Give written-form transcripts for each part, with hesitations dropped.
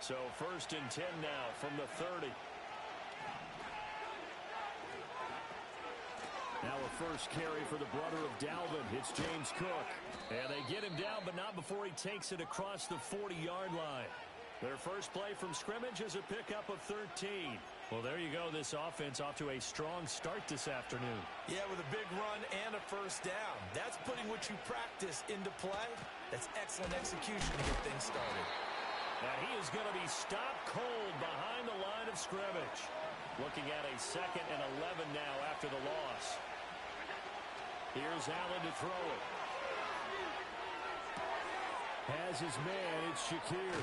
So 1st and 10 now from the 30. Now a first carry for the brother of Dalvin. It's James Cook. And they get him down, but not before he takes it across the 40-yard line. Their first play from scrimmage is a pickup of 13. Well, there you go. This offense off to a strong start this afternoon. Yeah, with a big run and a first down. That's putting what you practice into play. That's excellent execution to get things started. And he is going to be stopped cold behind the line of scrimmage. Looking at a 2nd and 11 now after the loss. Here's Allen to throw it. Has his man. It's Shakir.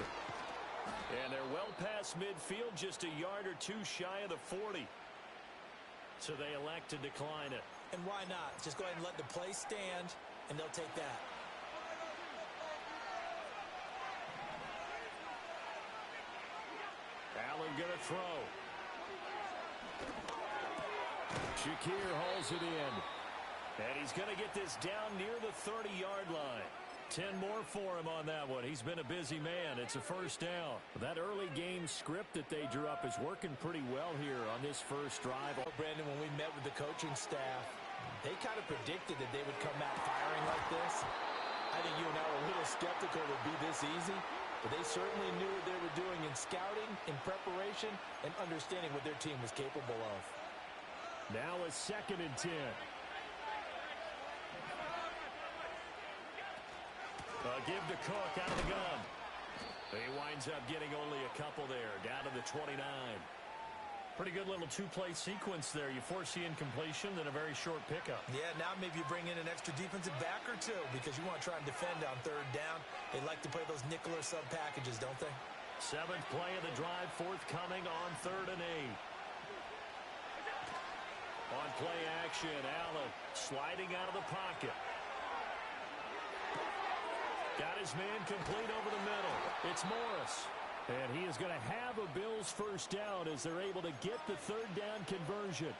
And they're well past midfield, just a yard or two shy of the 40. So they elect to decline it. And why not? Just go ahead and let the play stand, and they'll take that. Allen going to throw. Shakir hauls it in. And he's going to get this down near the 30-yard line. 10 more for him on that one. He's been a busy man. It's a first down. That early game script that they drew up is working pretty well here on this first drive. Brandon, when we met with the coaching staff, they kind of predicted that they would come out firing like this. I think you and I were a little skeptical it would be this easy, but they certainly knew what they were doing in scouting, in preparation, and understanding what their team was capable of. Now a 2nd and 10. Give to Cook out of the gun. He winds up getting only a couple there, down to the 29. Pretty good little two-play sequence there. You foresee incompletion, then a very short pickup. Yeah, now maybe you bring in an extra defensive back or two because you want to try and defend on 3rd down. They like to play those nickel or sub packages, don't they? 7th play of the drive, forthcoming on 3rd and 8. On play action, Allen sliding out of the pocket. Got his man complete over the middle. It's Morris. And he is going to have a Bills first down as they're able to get the 3rd down conversion.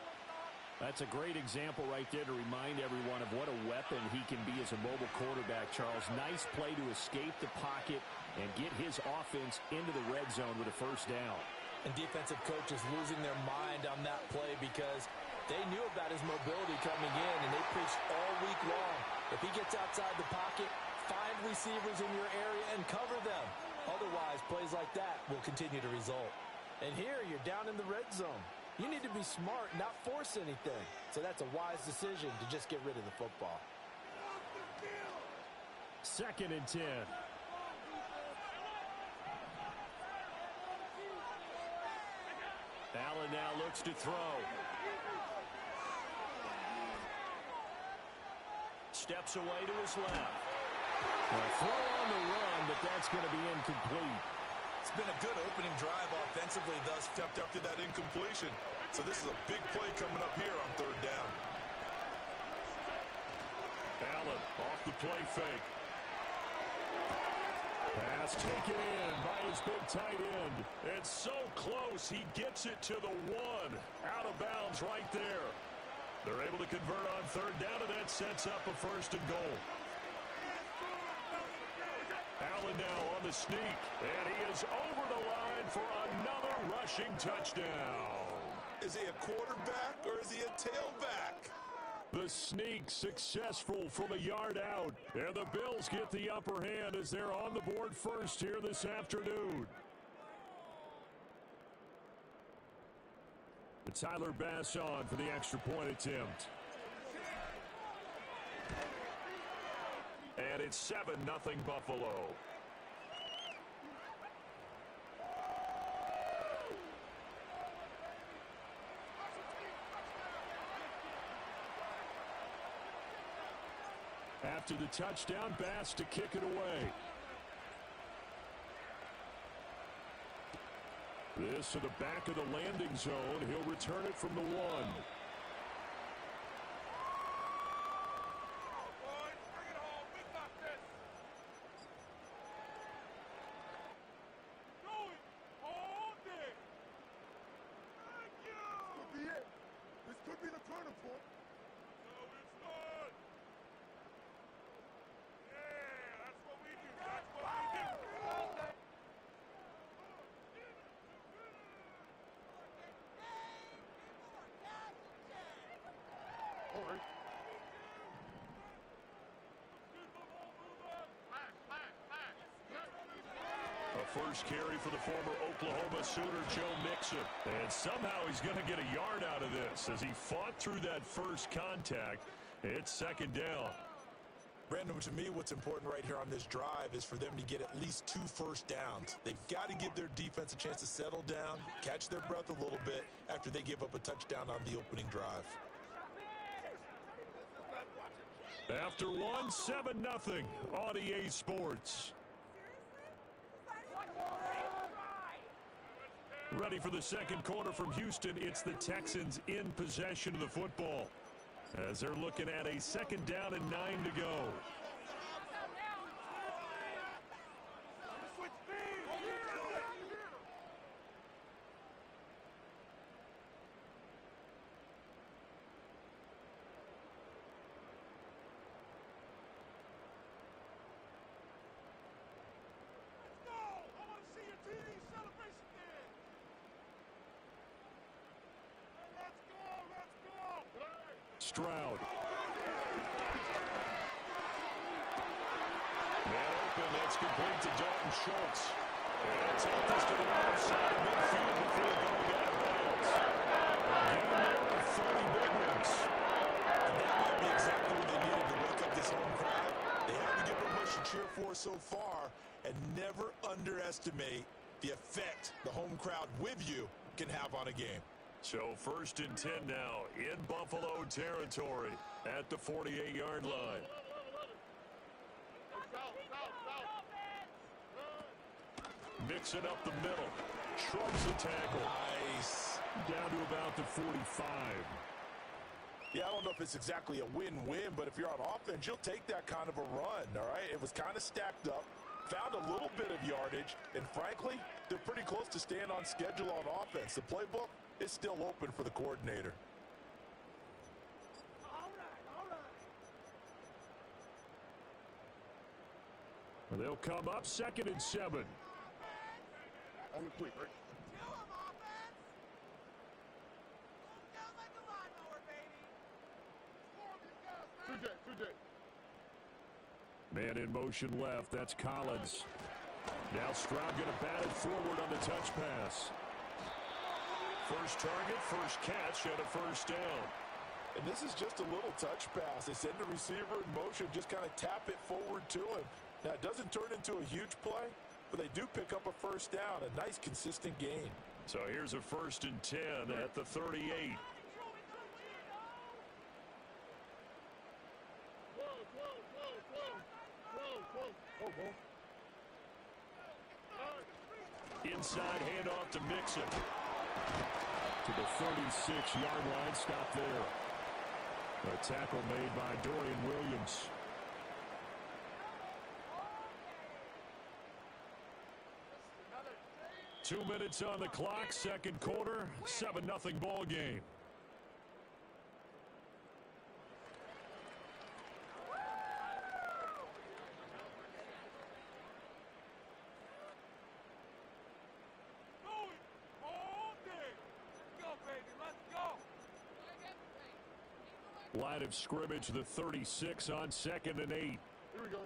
That's a great example right there to remind everyone of what a weapon he can be as a mobile quarterback, Charles. Nice play to escape the pocket and get his offense into the red zone with a first down. And defensive coaches losing their mind on that play because they knew about his mobility coming in, and they preached all week long. If he gets outside the pocket, find receivers in your area and cover them. Otherwise, plays like that will continue to result. And here, you're down in the red zone. You need to be smart, not force anything. So that's a wise decision to just get rid of the football. 2nd and 10. Allen now looks to throw. Steps away to his left. A throw on the run, but that's going to be incomplete. It's been a good opening drive offensively thus stepped up to that incompletion. So this is a big play coming up here on 3rd down. Allen off the play fake. Pass taken in by his big tight end. It's so close, he gets it to the 1. Out of bounds right there. They're able to convert on 3rd down, and that sets up a 1st and goal. Allen now on the sneak, and he is over the line for another rushing touchdown. Is he a quarterback or is he a tailback? The sneak successful from a yard out, and the Bills get the upper hand as they're on the board first here this afternoon. Tyler Bass on for the extra point attempt. And it's 7-0 Buffalo. After the touchdown, Bass to kick it away. This to the back of the landing zone. He'll return it from the 1. first carry for the former Oklahoma Sooner, Joe Mixon. And somehow he's going to get a yard out of this as he fought through that first contact. It's second down. Brandon, to me, what's important right here on this drive is for them to get at least 2 first downs. They've got to give their defense a chance to settle down, catch their breath a little bit after they give up a touchdown on the opening drive. After one, 7-0 on EA Sports. Ready for the second quarter from Houston. It's the Texans in possession of the football as they're looking at a second down and 9 to go. Stroud. Man open, that's complete to Dalton Schultz. And it's out this to the outside midfield before going out of bounds. Again, there are 30 big ones. And that might be exactly what they needed to wake up this home crowd. They haven't given them much to cheer for so far, and never underestimate the effect the home crowd with you can have on a game. So first and 10 now in Buffalo territory at the 48-yard line. Mixing up the middle. Shrugs the tackle. Nice. Down to about the 45. Yeah, I don't know if it's exactly a win-win, but if you're on offense, you'll take that kind of a run, all right? It was kind of stacked up, found a little bit of yardage, and frankly, they're pretty close to staying on schedule on offense. The playbook is still open for the coordinator. They'll come up second and 7. On the quick, right? Man in motion left. That's Collins. Now Stroud going to bat it forward on the touch pass. First target, first catch, and a first down. And this is just a little touch pass. They send the receiver in motion, just kind of tap it forward to him. Now, it doesn't turn into a huge play, but they do pick up a first down, a nice, consistent gain. So here's a first and 10 at the 38. Inside handoff to Mixon. To the 36-yard line, stop there. A tackle made by Dorian Williams. Two minutes on the clock, second quarter, 7-0 ball game. Line of scrimmage, the 36 on second and 8. Here we go.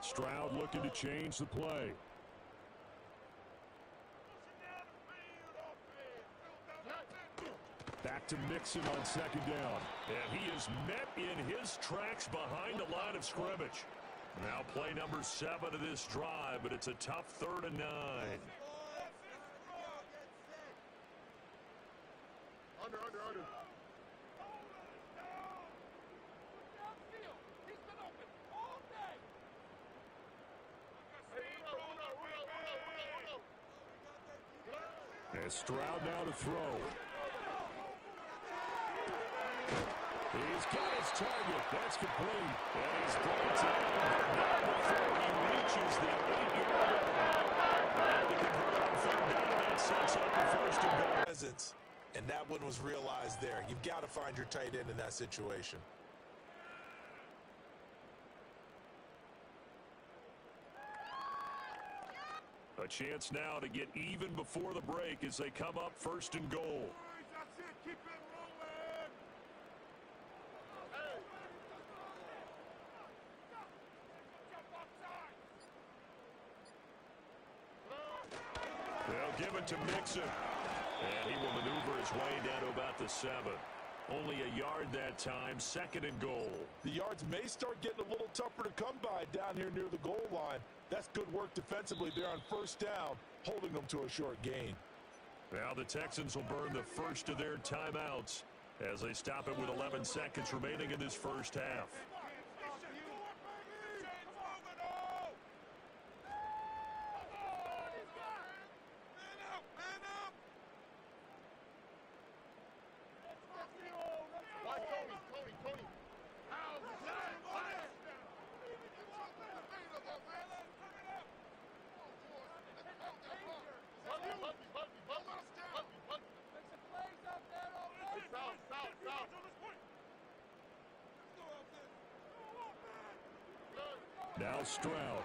Stroud looking to change the play. Back to Mixon on second down. And he is met in his tracks behind the line of scrimmage. Now play number 7 of this drive, but it's a tough 3rd and 9. Under. And Stroud now to throw. He's got his target. That's complete. And he's brought down before he reaches the 8-yard line. And to convert on 3rd down, that sets up the first and goal. And that one was realized there. You've got to find your tight end in that situation. A chance now to get even before the break as they come up 1st and goal. That's it. Keep it rolling. Hey. They'll give it to Mixon. And he will maneuver his way down to about the 7. Only a yard that time, 2nd and goal. The yards may start getting a little tougher to come by down here near the goal line. That's good work defensively there on 1st down, holding them to a short gain. Now the Texans will burn the first of their timeouts as they stop it with 11 seconds remaining in this first half. Now Stroud.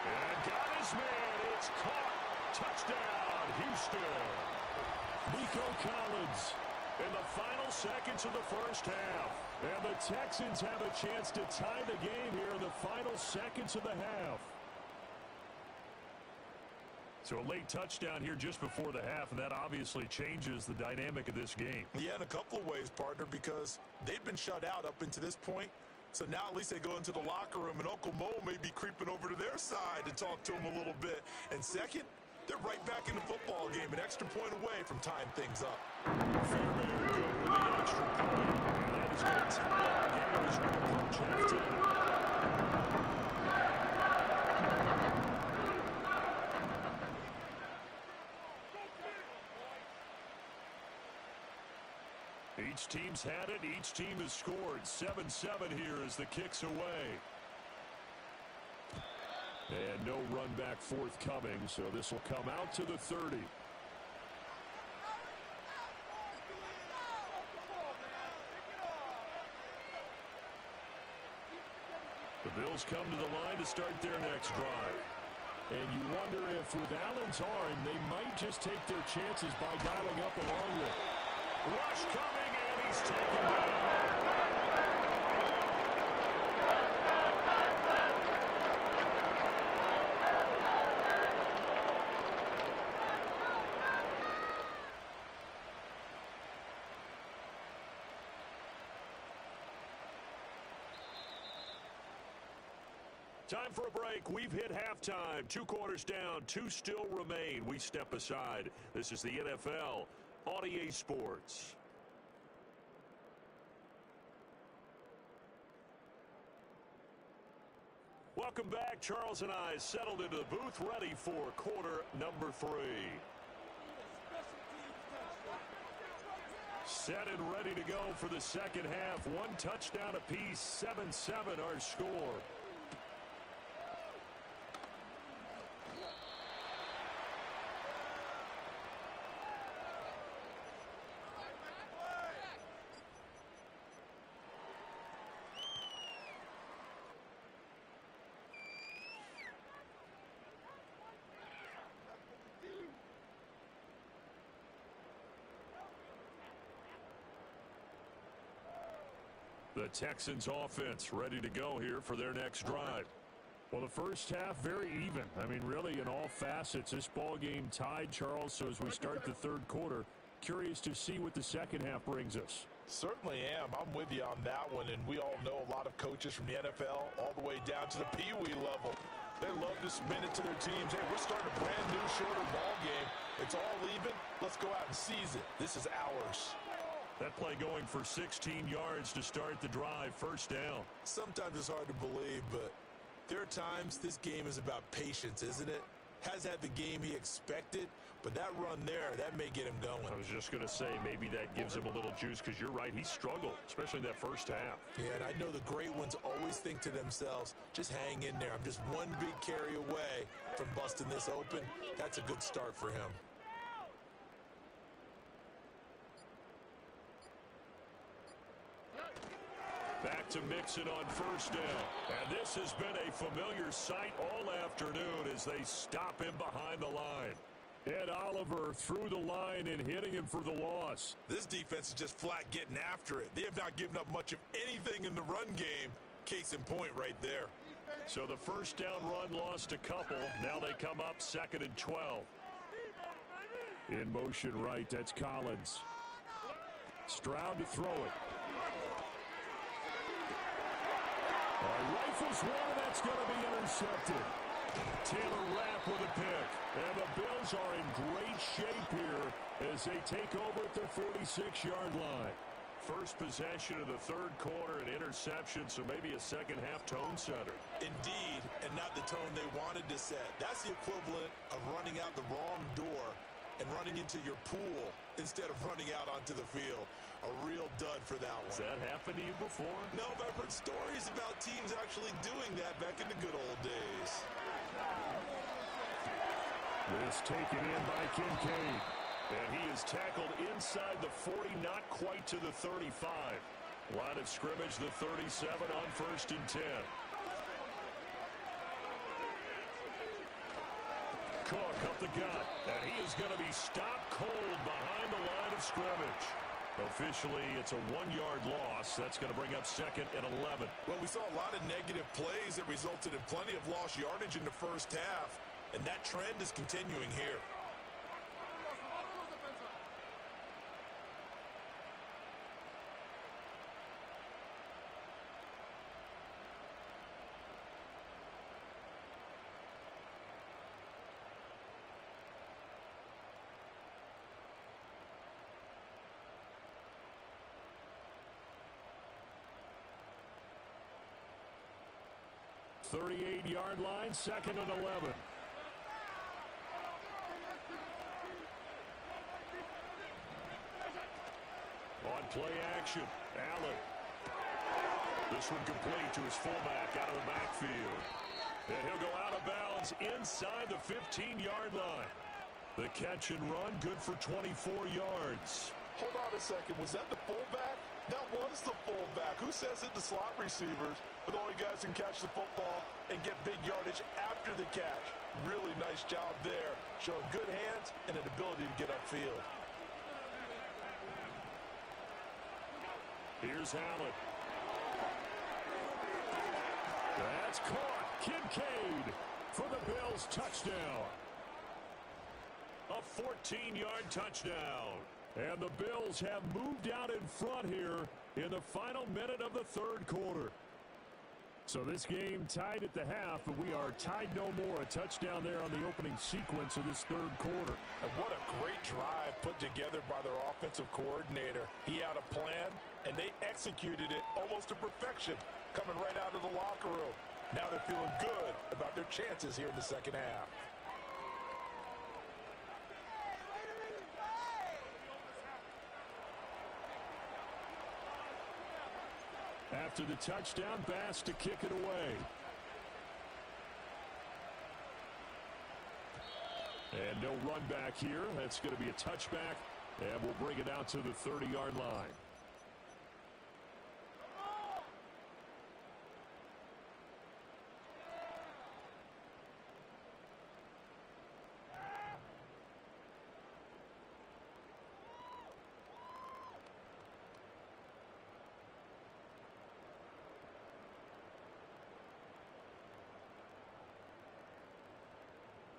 And got his man. It's caught. Touchdown, Houston. Nico Collins in the final seconds of the first half. And the Texans have a chance to tie the game here in the final seconds of the half. So a late touchdown here just before the half, and that obviously changes the dynamic of this game. Yeah, in a couple of ways, partner, because they've been shut out up until this point. So now at least they go into the locker room, and Uncle Mo may be creeping over to their side to talk to him a little bit. And second, they're right back in the football game, an extra point away from tying things up. Fairbairn go with the extra point. And that is going to tie up the game as we approach halftime. Each team's had it. Each team has scored. 7-7 here as the kick's away. And no run back forthcoming, so this will come out to the 30. The Bills come to the line to start their next drive. And you wonder if with Allen's arm, they might just take their chances by dialing up a long one. Rush coming, and he's taken down. Time for a break. We've hit halftime. 2 quarters down, 2 still remain. We step aside. This is the NFL on EA Sports. Welcome back. Charles and I settled into the booth, ready for quarter number 3. Set and ready to go for the second half. 1 touchdown apiece, 7-7 our score. The Texans offense ready to go here for their next drive. Well, the first half very even. I mean, really in all facets, this ball game tied, Charles. So as we start the third quarter, curious to see what the second half brings us. Certainly am. I'm with you on that one, and we all know a lot of coaches from the NFL all the way down to the Pee Wee level. They love to spin it to their teams. Hey, we're starting a brand new, shorter ball game. It's all even. Let's go out and seize it. This is ours. That play going for 16 yards to start the drive, first down. Sometimes it's hard to believe, but there are times this game is about patience, isn't it? Has had the game he expected, but that run there, that may get him going. I was just going to say, maybe that gives him a little juice, because you're right, he struggled, especially in that first half. Yeah, and I know the great ones always think to themselves, just hang in there. I'm just one big carry away from busting this open. That's a good start for him. Back to mix it on first down. And this has been a familiar sight all afternoon as they stop him behind the line. Ed Oliver through the line and hitting him for the loss. This defense is just flat getting after it. They have not given up much of anything in the run game. Case in point right there. So the first down run lost a couple. Now they come up 2nd and 12. In motion right, that's Collins. Stroud to throw it. Rifles one, and that's going to be intercepted. Taylor Rapp with a pick. And the Bills are in great shape here as they take over at their 46-yard line. First possession of the third quarter, an interception, so maybe a second-half tone setter. Indeed, and not the tone they wanted to set. That's the equivalent of running out the wrong door and running into your pool instead of running out onto the field. A real dud for that one. Has that happened to you before? No, but I've heard stories about teams actually doing that back in the good old days. This taken in by Kincaid. And he is tackled inside the 40, not quite to the 35. Line of scrimmage, the 37 on 1st and 10. Cook up the gut, and he is going to be stopped cold behind the line of scrimmage. Officially, it's a 1-yard loss. That's going to bring up 2nd and 11. Well, we saw a lot of negative plays that resulted in plenty of lost yardage in the first half, and that trend is continuing here. The 38-yard line, 2nd and 11. On play action, Allen. This one complete to his fullback out of the backfield. And he'll go out of bounds inside the 15-yard line. The catch and run, good for 24 yards. Hold on a second. Was that the fullback? That was the fullback. Who says it? The slot receivers are the only guys who can catch the football and get big yardage after the catch. Really nice job there. Showing good hands and an ability to get upfield. Here's Allen. That's caught. Kincaid for the Bills touchdown. A 14-yard touchdown. And the Bills have moved out in front here in the final minute of the third quarter. So this game tied at the half, but we are tied no more. A touchdown there on the opening sequence of this third quarter. And what a great drive put together by their offensive coordinator. He had a plan, and they executed it almost to perfection, coming right out of the locker room. Now they're feeling good about their chances here in the second half. After the touchdown, Bass to kick it away. And no run back here. That's going to be a touchback, and we'll bring it out to the 30-yard line.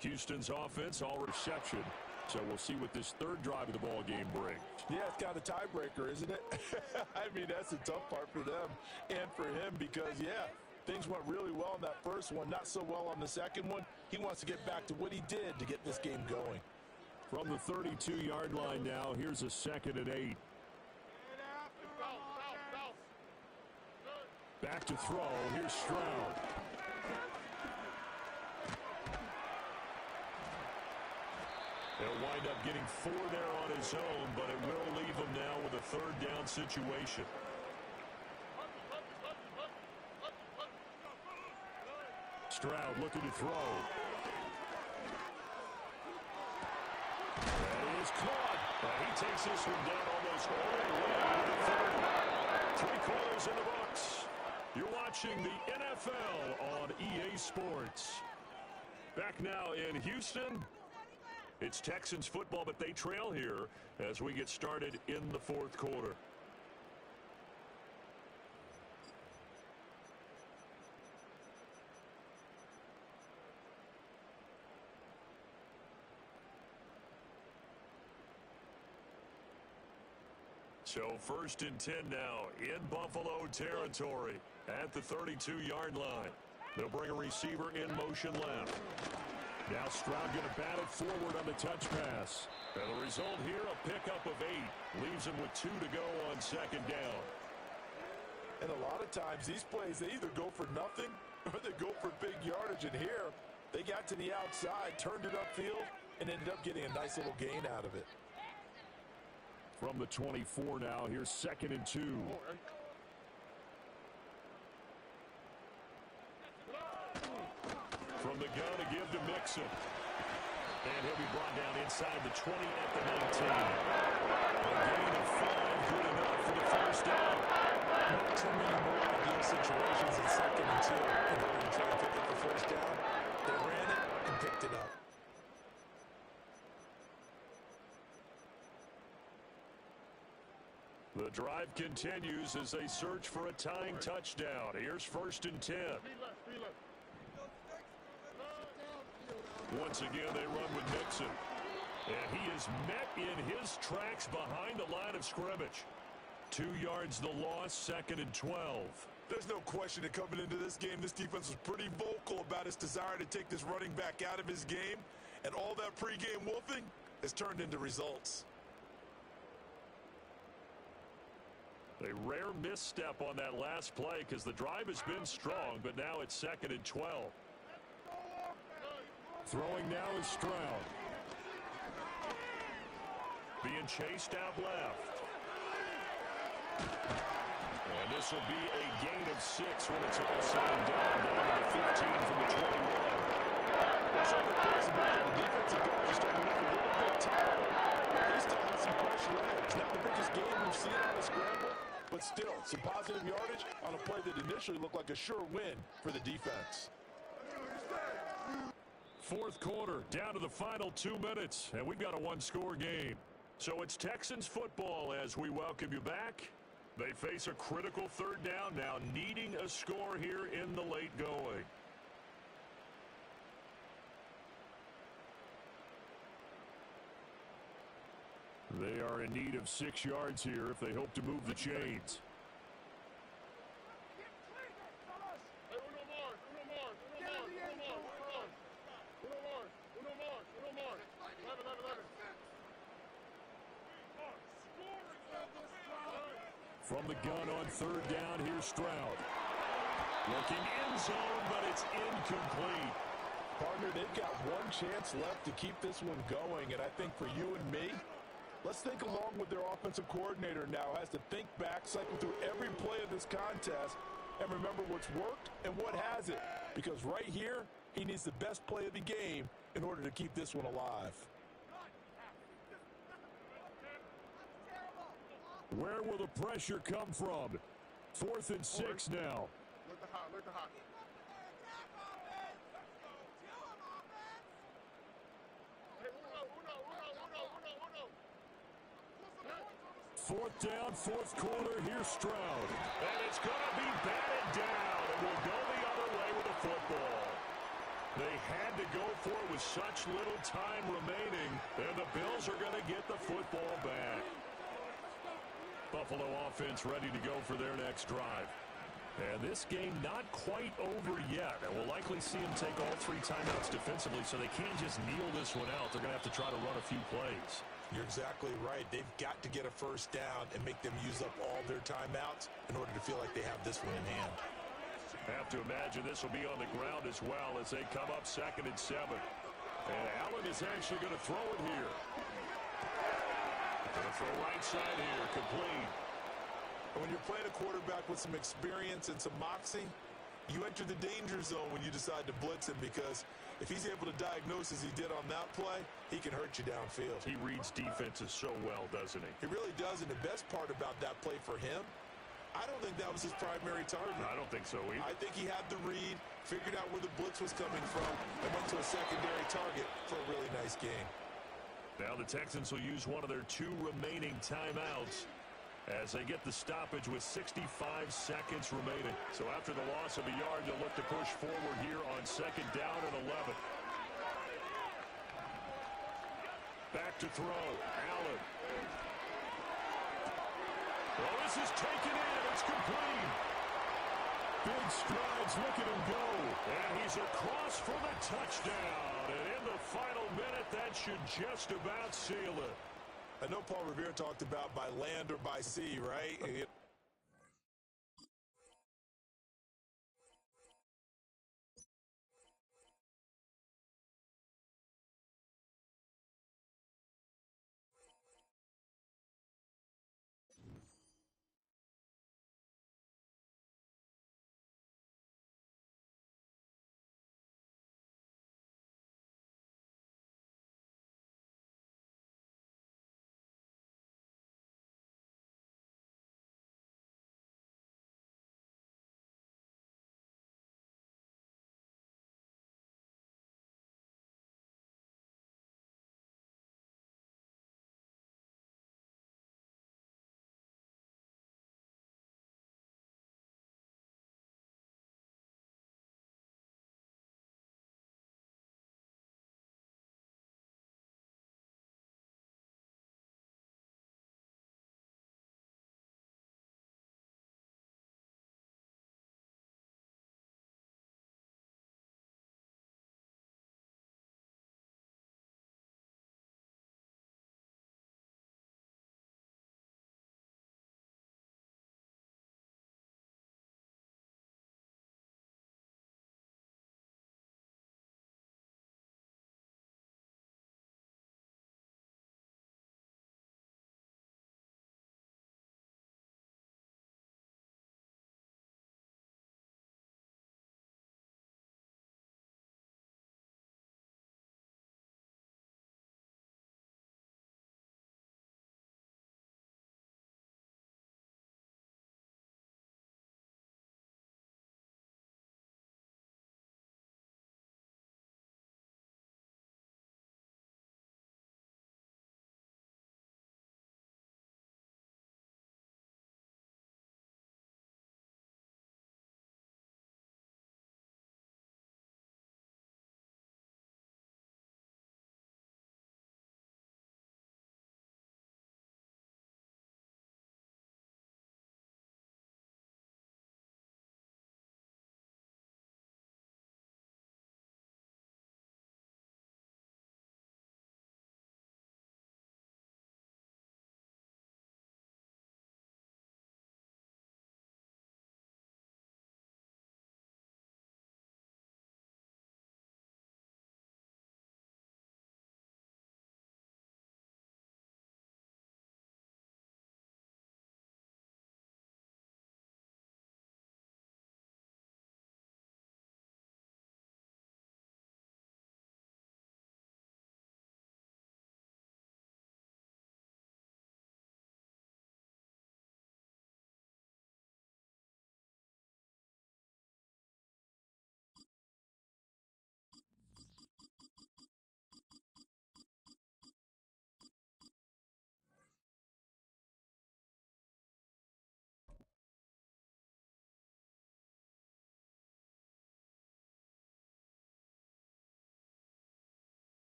Houston's offense, all reception. So we'll see what this third drive of the ball game brings. Yeah, it's kind of a tiebreaker, isn't it? I mean, that's the tough part for them and for him because, yeah, things went really well in that first one, not so well on the second one. He wants to get back to what he did to get this game going. From the 32-yard line now, here's a 2nd and 8. Back to throw. Here's Stroud. He'll wind up getting 4 there on his own, but it will leave him now with a third down situation. Stroud looking to throw. And he is caught. He takes this one down almost all the way to the 30. 3 quarters in the books. You're watching the NFL on EA Sports. Back now in Houston. It's Texans football, but they trail here as we get started in the fourth quarter. So 1st and 10 now in Buffalo territory at the 32-yard line. They'll bring a receiver in motion left. Now Stroud going to bat it forward on the touch pass. And the result here, a pickup of 8. Leaves him with 2 to go on 2nd down. And a lot of times these plays, they either go for nothing or they go for big yardage. And here, they got to the outside, turned it upfield, and ended up getting a nice little gain out of it. From the 24 now, here's 2nd and 2. From the gun to give to Mixon. And he'll be brought down inside the 20 at the 19. A gain of 5, good enough for the first down. Not too many more ideal situations in 2nd and 2 in order to try and pick up the first down. They ran it and picked it up. The drive continues as they search for a tying touchdown. Here's 1st and 10. Once again, they run with Mixon. And he is met in his tracks behind the line of scrimmage. 2 yards the loss, 2nd and 12. There's no question that coming into this game, this defense was pretty vocal about its desire to take this running back out of his game. And all that pregame wolfing has turned into results. A rare misstep on that last play because the drive has been strong, but now it's 2nd and 12. Throwing now is Stroud. Being chased out left. And this will be a gain of 6 when it's all said and done. Down to the 15 from the 21. That's all the plays about the defensive guys are starting to look a little bit tired. He still has some pressure in it. It's not the biggest game we've seen on a scramble, but still, some positive yardage on a play that initially looked like a sure win for the defense. Fourth quarter, down to the final 2 minutes, and we've got a one-score game. So it's Texans football as we welcome you back. They face a critical 3rd down now, needing a score here in the late going. They are in need of 6 yards here if they hope to move the chains. From the gun on 3rd down, here's Stroud. Looking end zone, but it's incomplete. Partner, they've got one chance left to keep this one going, and I think for you and me, let's think along with their offensive coordinator now, has to think back, cycle through every play of this contest, and remember what's worked and what hasn't. Because right here, he needs the best play of the game in order to keep this one alive. Where will the pressure come from? 4th and 6 now. Look the hot. 4th down, 4th quarter. Here's Stroud. And it's going to be batted down. And will go the other way with the football. They had to go for it with such little time remaining. And the Bills are going to get the football back. Buffalo offense ready to go for their next drive. And this game not quite over yet. And we'll likely see them take all 3 timeouts defensively, so they can't just kneel this one out. They're going to have to try to run a few plays. You're exactly right. They've got to get a first down and make them use up all their timeouts in order to feel like they have this one in hand. Have to imagine this will be on the ground as well as they come up 2nd and 7. And Allen is actually going to throw it here. Going to throw right side here, complete. When you're playing a quarterback with some experience and some moxie, you enter the danger zone when you decide to blitz him, because if he's able to diagnose as he did on that play, he can hurt you downfield. He reads defenses so well, doesn't he? He really does, and the best part about that play for him I don't think that was his primary target. I don't think so either. I think he had the read, figured out where the blitz was coming from, and went to a secondary target for a really nice gain. Now the Texans will use one of their 2 remaining timeouts as they get the stoppage with 65 seconds remaining. So after the loss of a yard, they'll look to push forward here on 2nd down and 11. Back to throw. Allen. Well, this is taken in. It's complete. Big strides. Look at him go. And he's across for the touchdown. And in the final minute, that should just about seal it. I know Paul Revere talked about by land or by sea, right?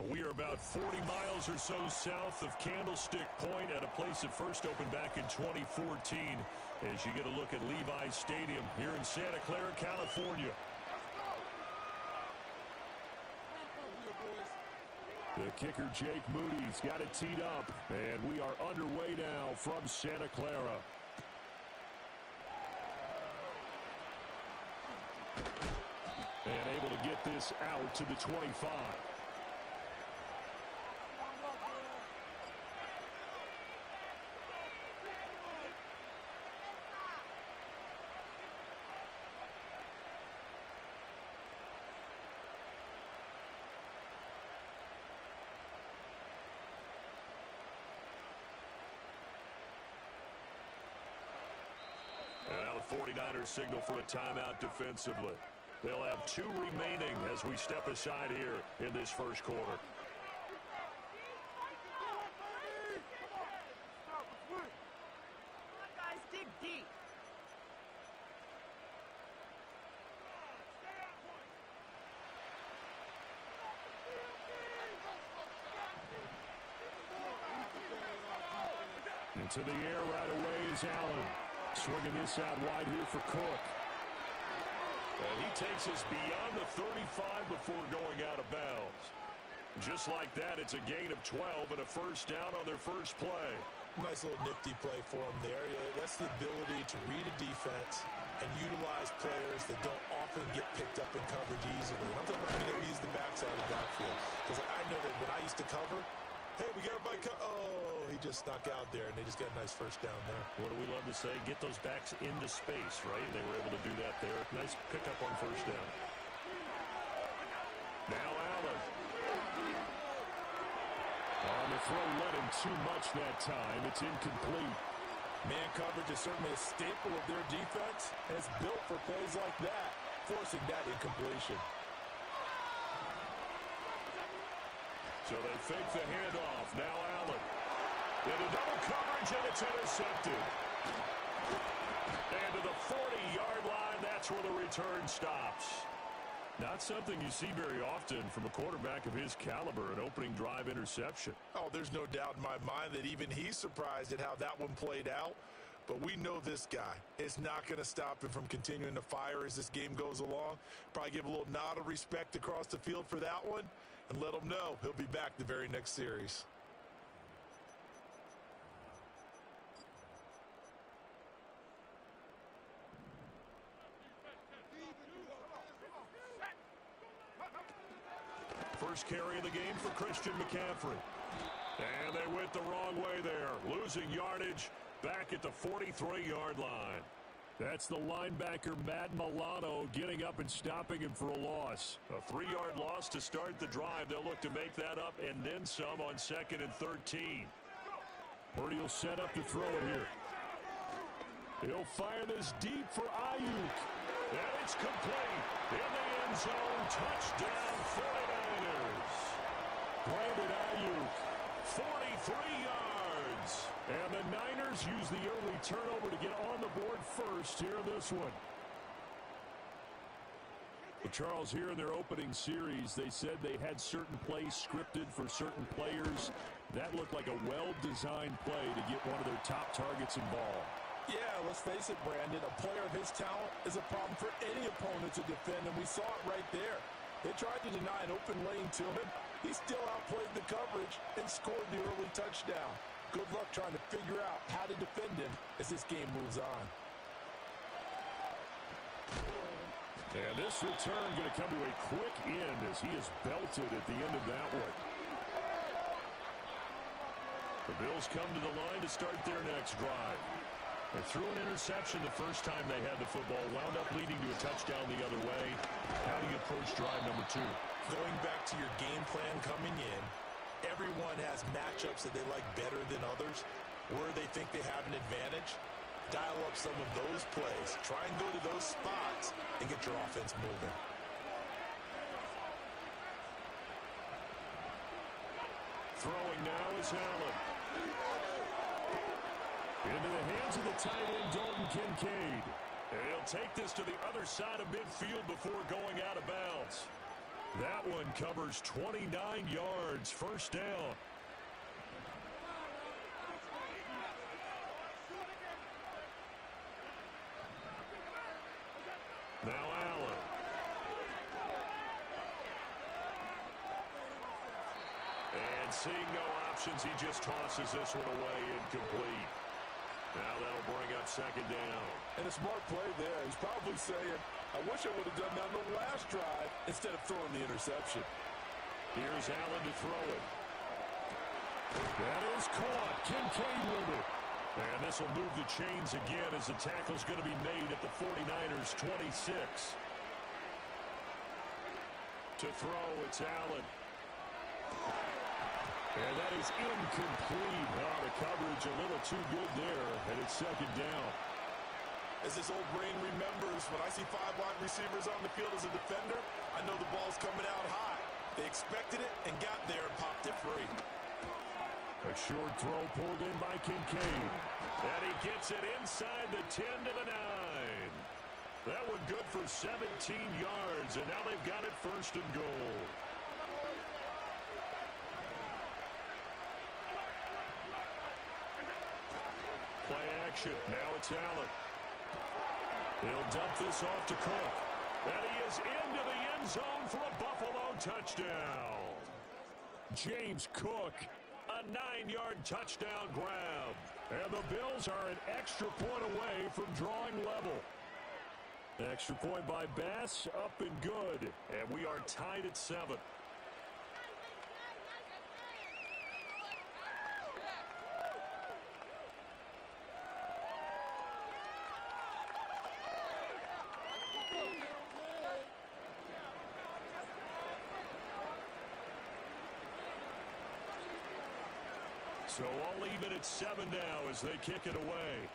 We are about 40 miles or so south of Candlestick Point at a place that first opened back in 2014 as you get a look at Levi's Stadium here in Santa Clara, California. The kicker, Jake Moody's got it teed up, and we are underway now from Santa Clara. And able to get this out to the 25. 49ers signal for a timeout defensively. They'll have 2 remaining as we step aside here in this first quarter. Guys, dig deep. Into the air right away is Allen. Swinging this out wide here for Cook. And he takes us beyond the 35 before going out of bounds. Just like that, it's a gain of 12 and a first down on their first play. Nice little nifty play for him there. Yeah, that's the ability to read a defense and utilize players that don't often get picked up in coverage easily. I'm talking about being able to use the backside of the backfield. Because I know that when I used to cover, hey, we got everybody oh, he just snuck out there, and they just got a nice first down there. What do we love to say? Get those backs into space, right? They were able to do that there. Nice pickup on first down. Now Allen. On the throw, led him too much that time. It's incomplete. Man coverage is certainly a staple of their defense, and it's built for plays like that, forcing that incompletion. So they fake the handoff. Now Allen. Into double coverage, and it's intercepted. And to the 40-yard line, that's where the return stops. Not something you see very often from a quarterback of his caliber, an opening drive interception. Oh, there's no doubt in my mind that even he's surprised at how that one played out. But we know this guy is not going to stop him from continuing to fire as this game goes along. Probably give a little nod of respect across the field for that one and let him know he'll be back the very next series. First carry of the game for Christian McCaffrey. And they went the wrong way there. Losing yardage back at the 43-yard line. That's the linebacker, Matt Milano, getting up and stopping him for a loss. A 3-yard loss to start the drive. They'll look to make that up and then some on 2nd and 13. Purdy will set up to throw it here. He'll fire this deep for Ayuk. And it's complete. In the end zone, touchdown 49ers. Brandon Ayuk, 43 yards. And the Niners use the early turnover to get on the board first here in this one. Well, Charles, here in their opening series, they said they had certain plays scripted for certain players. That looked like a well-designed play to get one of their top targets involved. Yeah, let's face it, Brandon. A player of his talent is a problem for any opponent to defend, and we saw it right there. They tried to deny an open lane to him. He still outplayed the coverage and scored the early touchdown. Good luck trying to figure out how to defend him as this game moves on. And this return going to come to a quick end as he is belted at the end of that one. The Bills come to the line to start their next drive. They threw an interception the first time they had the football, wound up leading to a touchdown the other way. How do you approach drive number 2? Going back to your game plan coming in, everyone has matchups that they like better than others, where they think they have an advantage. Dial up some of those plays. Try and go to those spots and get your offense moving. Throwing now is Allen. Into the hands of the tight end, Dalton Kincaid. And he'll take this to the other side of midfield before going out of bounds. That one covers 29 yards, first down. Now Allen. And seeing no options, he just tosses this one away, incomplete. Now that'll bring up 2nd down. And a smart play there. He's probably saying, I wish I would have done that on the last drive instead of throwing the interception. Here's Allen to throw it. That is caught. Kincaid with it. And this will move the chains again as the tackle's going to be made at the 49ers 26. To throw, it's Allen. And that is incomplete. Oh, the coverage a little too good there, and it's 2nd down. As this old brain remembers, when I see 5 wide receivers on the field as a defender, I know the ball's coming out high. They expected it and got there and popped it free. A short throw pulled in by Kincaid. And he gets it inside the 10 to the 9. That one good for 17 yards, and now they've got it first and goal. Play action. Now it's Allen. He'll dump this off to Cook. And he is into the end zone for a Buffalo touchdown. James Cook, a 9-yard touchdown grab. And the Bills are an extra point away from drawing level. Extra point by Bass, up and good. And we are tied at 7. So all even at 7 now as they kick it away.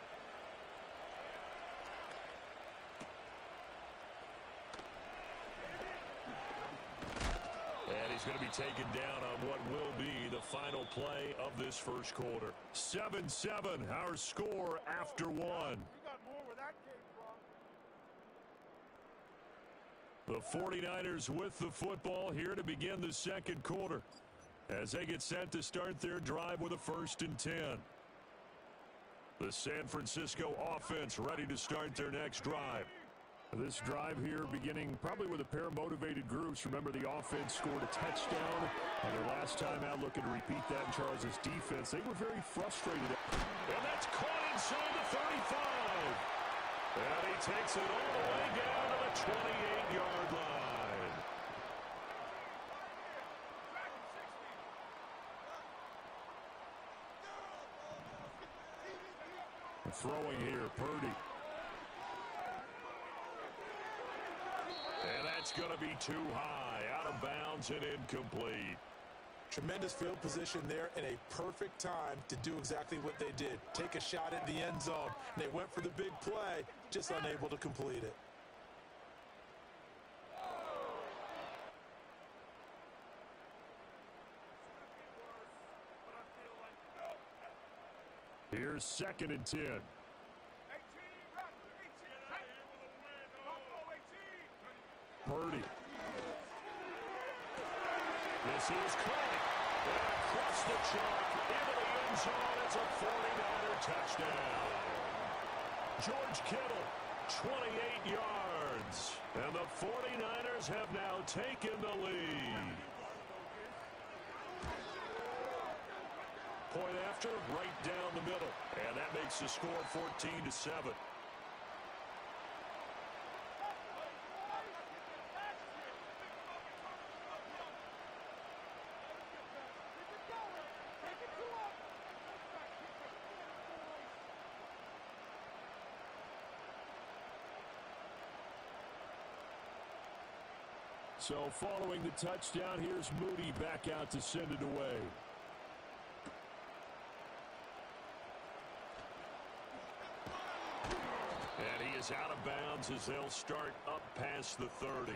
And he's going to be taken down on what will be the final play of this first quarter. 7-7, our score after 1. You got more where that came from. The 49ers with the football here to begin the second quarter, as they get set to start their drive with a 1st and 10. The San Francisco offense ready to start their next drive. This drive here beginning probably with a pair of motivated groups. Remember, the offense scored a touchdown, and their last time out looking to repeat that in Charles' defense. They were very frustrated. And that's caught inside the 35. And he takes it all the way down to the 28-yard line. Throwing here, Purdy. And that's going to be too high, out of bounds and incomplete. Tremendous field position there and a perfect time to do exactly what they did. Take a shot at the end zone. They went for the big play, just unable to complete it. Here's 2nd and 10. Purdy. This is caught. And across the chalk into the end zone. It's a 49er touchdown. George Kittle, 28 yards. And the 49ers have now taken the lead. Point after, right down the middle. And that makes the score 14-7. So following the touchdown, here's Moody back out to send it away. And he is out of bounds as they'll start up past the 30.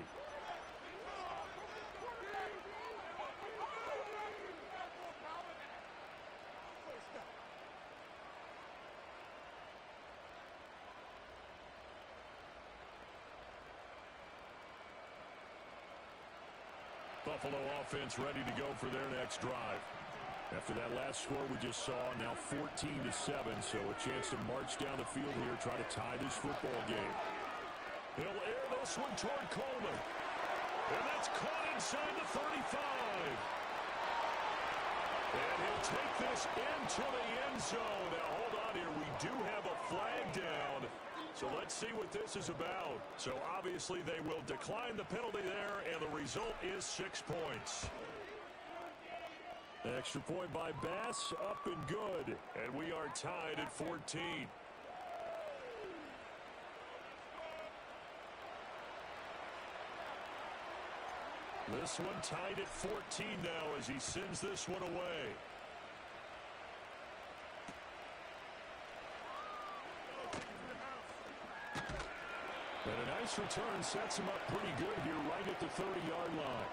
Buffalo offense ready to go for their next drive. After that last score we just saw, now 14-7, so a chance to march down the field here, try to tie this football game. He'll air this one toward Coleman. And that's caught inside the 35. And he'll take this into the end zone. Now hold on here, we do have a flag down. So let's see what this is about. So obviously they will decline the penalty there, and the result is 6 points. Extra point by Bass, up and good. And we are tied at 14. This one tied at 14 now as he sends this one away. this return sets him up pretty good here right at the 30-yard line.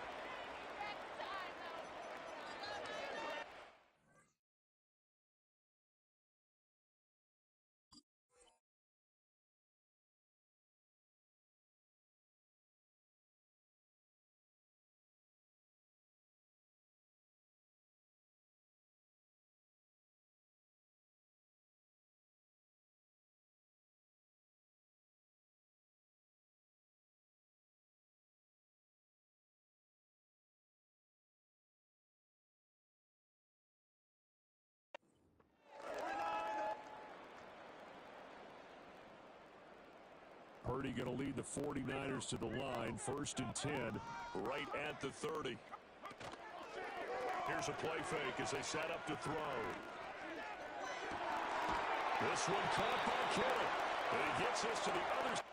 Purdy going to lead the 49ers to the line. 1st and 10, right at the 30. Here's a play fake as they set up to throw. This one caught by Kittle. And he gets this to the other side.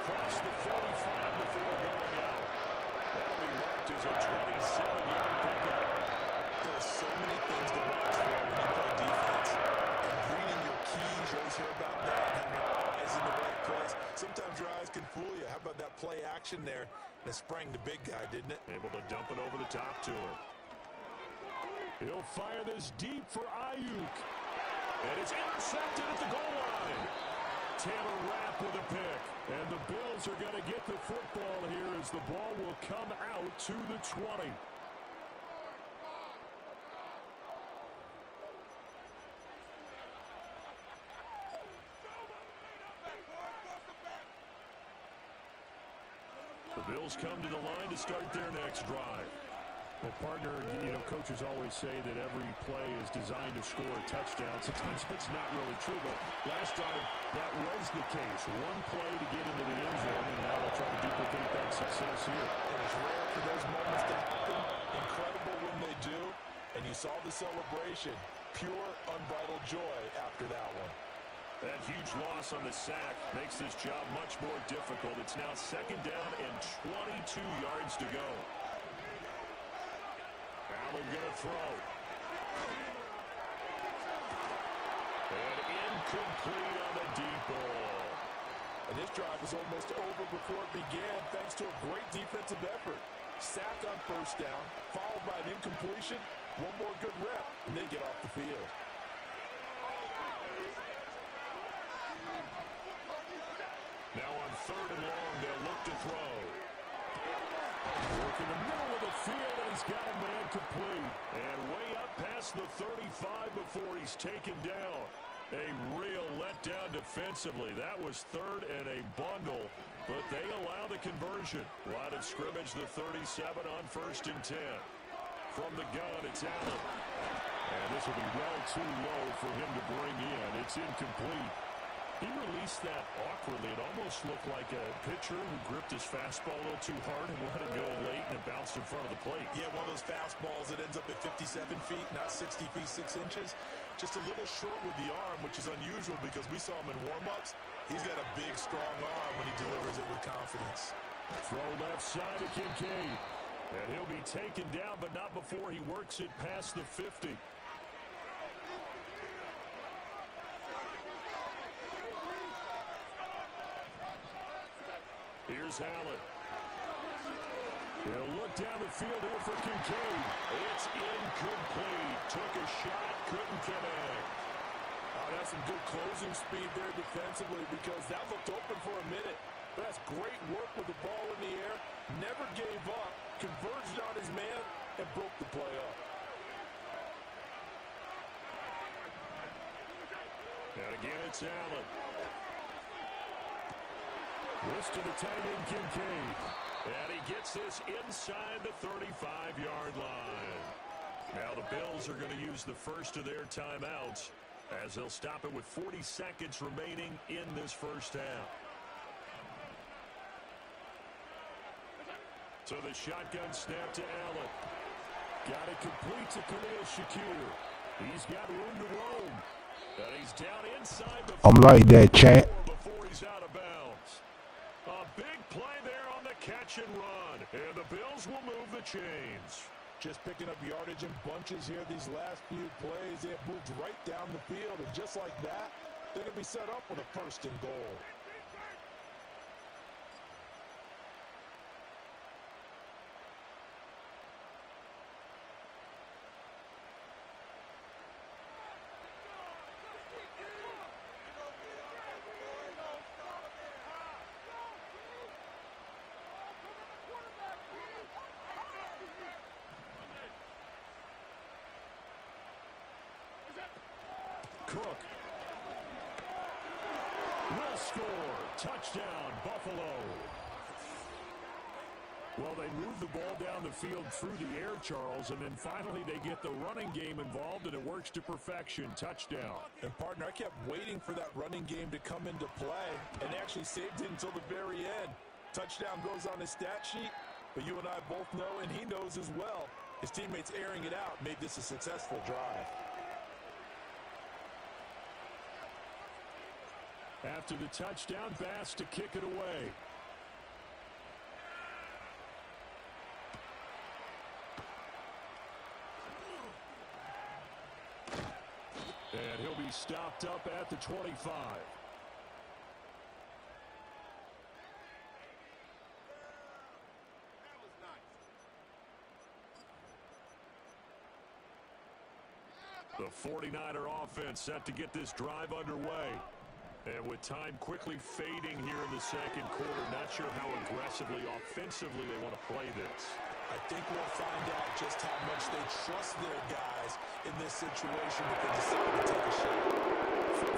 Across the 45 before going out. That'll be marked as a 27-yard pickup. There's so many things to watch for when you play defense. And reading your keys, you always hear about that, having your eyes in the right place. Sometimes your eyes can fool you. How about that play action there? That sprang the big guy, didn't it? Able to dump it over the top to him. He'll fire this deep for Ayuk. And it's intercepted at the goal line. Taylor Rapp with a pick. And the Bills are going to get the football here as the ball will come out to the 20. The Bills come to the line to start their next drive. Well, partner, you know, coaches always say that every play is designed to score a touchdown. Sometimes it's not really true, but last time that was the case. One play to get into the end zone, and now they'll try to duplicate that success here. And it's rare for those moments to happen. Incredible when they do. And you saw the celebration. Pure, unbridled joy after that one. That huge loss on the sack makes this job much more difficult. It's now 2nd down and 22 yards to go. Allen going to throw. And incomplete on the deep ball. And this drive was almost over before it began thanks to a great defensive effort. Sack on 1st down, followed by an incompletion. One more good rep, and they get off the field. Now on 3rd and long, they'll look to throw. Work in the middle of the field, and he's got a man complete. And way up past the 35 before he's taken down. A real letdown defensively. That was 3rd and a bundle, but they allow the conversion. Line of scrimmage, the 37 on 1st and 10. From the gun, it's Allen. And this will be well too low for him to bring in. It's incomplete. He released that awkwardly. It almost looked like a pitcher who gripped his fastball a little too hard and let it go late, and it bounced in front of the plate. Yeah, one of those fastballs that ends up at 57 feet, not 60 feet, 6 inches. Just a little short with the arm, which is unusual because we saw him in warm-ups. He's got a big, strong arm when he delivers it with confidence. Throw left side to Kincaid. And he'll be taken down, but not before he works it past the 50. Here's Allen. He'll look down the field here for Kincaid. It's incomplete. Took a shot, couldn't connect. Oh, that's some good closing speed there defensively because that looked open for a minute. That's great work with the ball in the air. Never gave up. Converged on his man and broke the play up. And again, it's Allen. Wrist to the tight end, Kincaid. And he gets this inside the 35-yard line. Now the Bills are going to use the first of their timeouts. as they'll stop it with 40 seconds remaining in this first half. So the shotgun snap to Allen. Got it complete to Khalil Shakir. He's got room to roam. And he's down inside the I'm like that, chat. before he's out of bounds. A big play there on the catch and run. And the Bills will move the chains. Just picking up yardage in bunches here these last few plays. They have moved right down the field, and just like that, they're going to be set up with a first and goal. Cook will score. Touchdown, Buffalo. Well, they move the ball down the field through the air, Charles, and then finally they get the running game involved, and it works to perfection. Touchdown. And, partner, I kept waiting for that running game to come into play, and they actually saved it until the very end. Touchdown goes on his stat sheet, but you and I both know, and he knows as well, his teammates airing it out made this a successful drive. After the touchdown, Bass to kick it away. And he'll be stopped up at the 25. The 49er offense set to get this drive underway. And with time quickly fading here in the second quarter, not sure how aggressively, offensively they want to play this. I think we'll find out just how much they trust their guys in this situation if they decide to take a shot.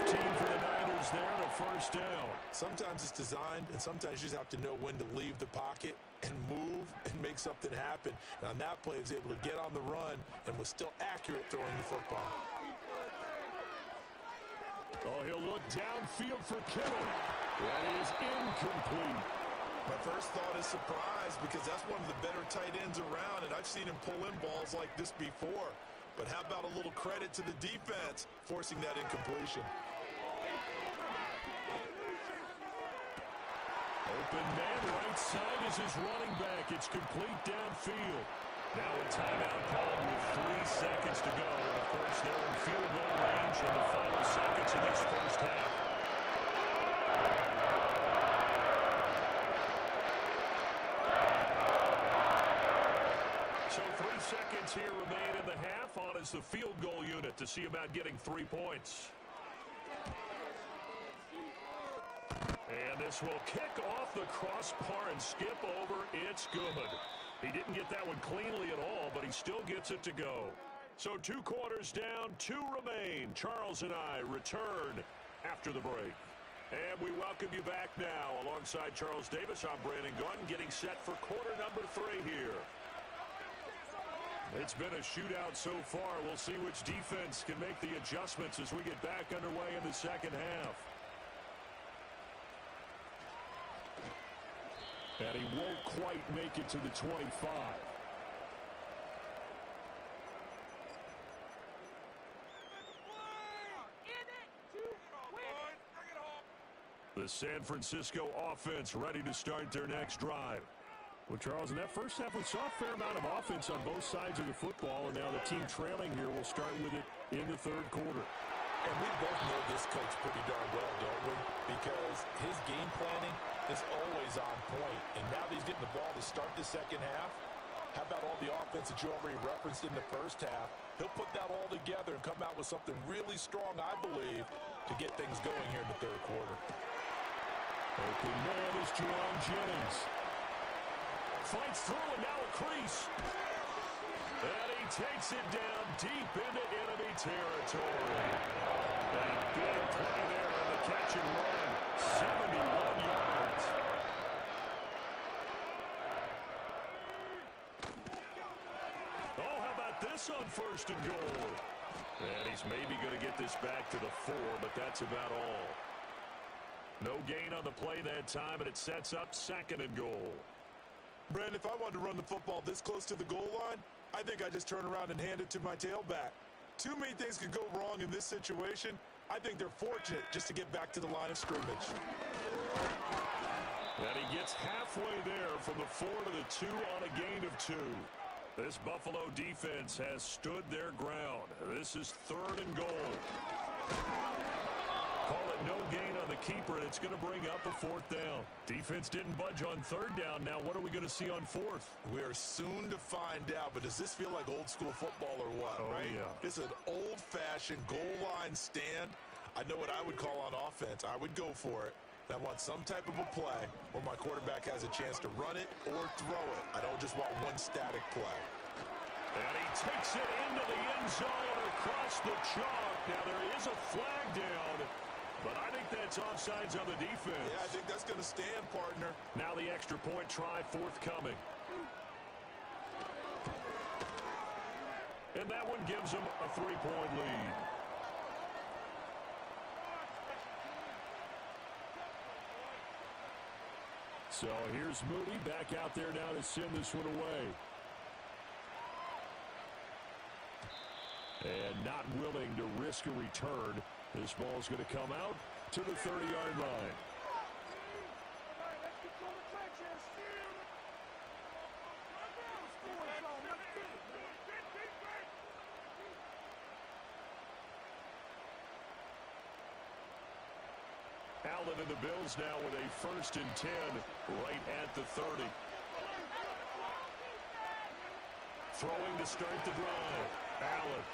15 for the Niners there, and a first down. Sometimes it's designed, and sometimes you just have to know when to leave the pocket and move and make something happen. And on that play, he was able to get on the run and was still accurate throwing the football. Oh, he'll look downfield for Kittle. That is incomplete. My first thought is surprise because that's one of the better tight ends around, and I've seen him pull in balls like this before. But how about a little credit to the defense forcing that incompletion? Open man right side is his running back. It's complete downfield. Now a timeout called with 3 seconds to go. And of course, they're in field goal range in the final seconds of this first half. So 3 seconds here remain in the half. On is the field goal unit to see about getting 3 points. And this will kick off the crossbar and skip over. It's good. He didn't get that one cleanly at all, but he still gets it to go. So 2 quarters down, 2 remain. Charles and I return after the break. And we welcome you back now. Alongside Charles Davis, I'm Brandon Gunn, getting set for quarter number 3 here. It's been a shootout so far. We'll see which defense can make the adjustments as we get back underway in the second half. And he won't quite make it to the 25. The San Francisco offense ready to start their next drive. Well, Charles, in that first half, we saw a fair amount of offense on both sides of the football, and now the team trailing here will start with it in the third quarter. And we both know this coach pretty darn well, don't we? Because his game planning is always on point. And now that he's getting the ball to start the second half, how about all the offense that you already referenced in the first half? He'll put that all together and come out with something really strong, I believe, to get things going here in the third quarter. Open man is Jerome Jennings. Fights through and now a crease. And he takes it down deep into enemy territory. A big play there on the catch and run. 71 yards. Oh, how about this on first and goal? And he's maybe going to get this back to the 4, but that's about all. No gain on the play that time, and it sets up 2nd and goal. Brent, if I wanted to run the football this close to the goal line, I think I just turn around and hand it to my tailback. Too many things could go wrong in this situation. I think they're fortunate just to get back to the line of scrimmage. And he gets halfway there from the 4 to the 2 on a gain of 2. This Buffalo defense has stood their ground. This is 3rd and goal. Call it no gain on the keeper, and it's going to bring up a 4th down. Defense didn't budge on 3rd down. Now what are we going to see on 4th? We're soon to find out, but does this feel like old school football or what, right? Yeah. This is an old-fashioned goal line stand. I know what I would call on offense. I would go for it. I want some type of a play where my quarterback has a chance to run it or throw it. I don't just want one static play. And he takes it into the end zone across the chalk. Now there is a flag down, but I think that's offsides on the defense. Yeah, I think that's going to stand, partner. Now the extra point try forthcoming. And that one gives them a 3-point lead. So here's Moody back out there now to send this one away. And not willing to risk a return. This ball's going to come out to the 30-yard line. Allen and the Bills now with a 1st and 10 right at the 30. Throwing to start the drive. Allen.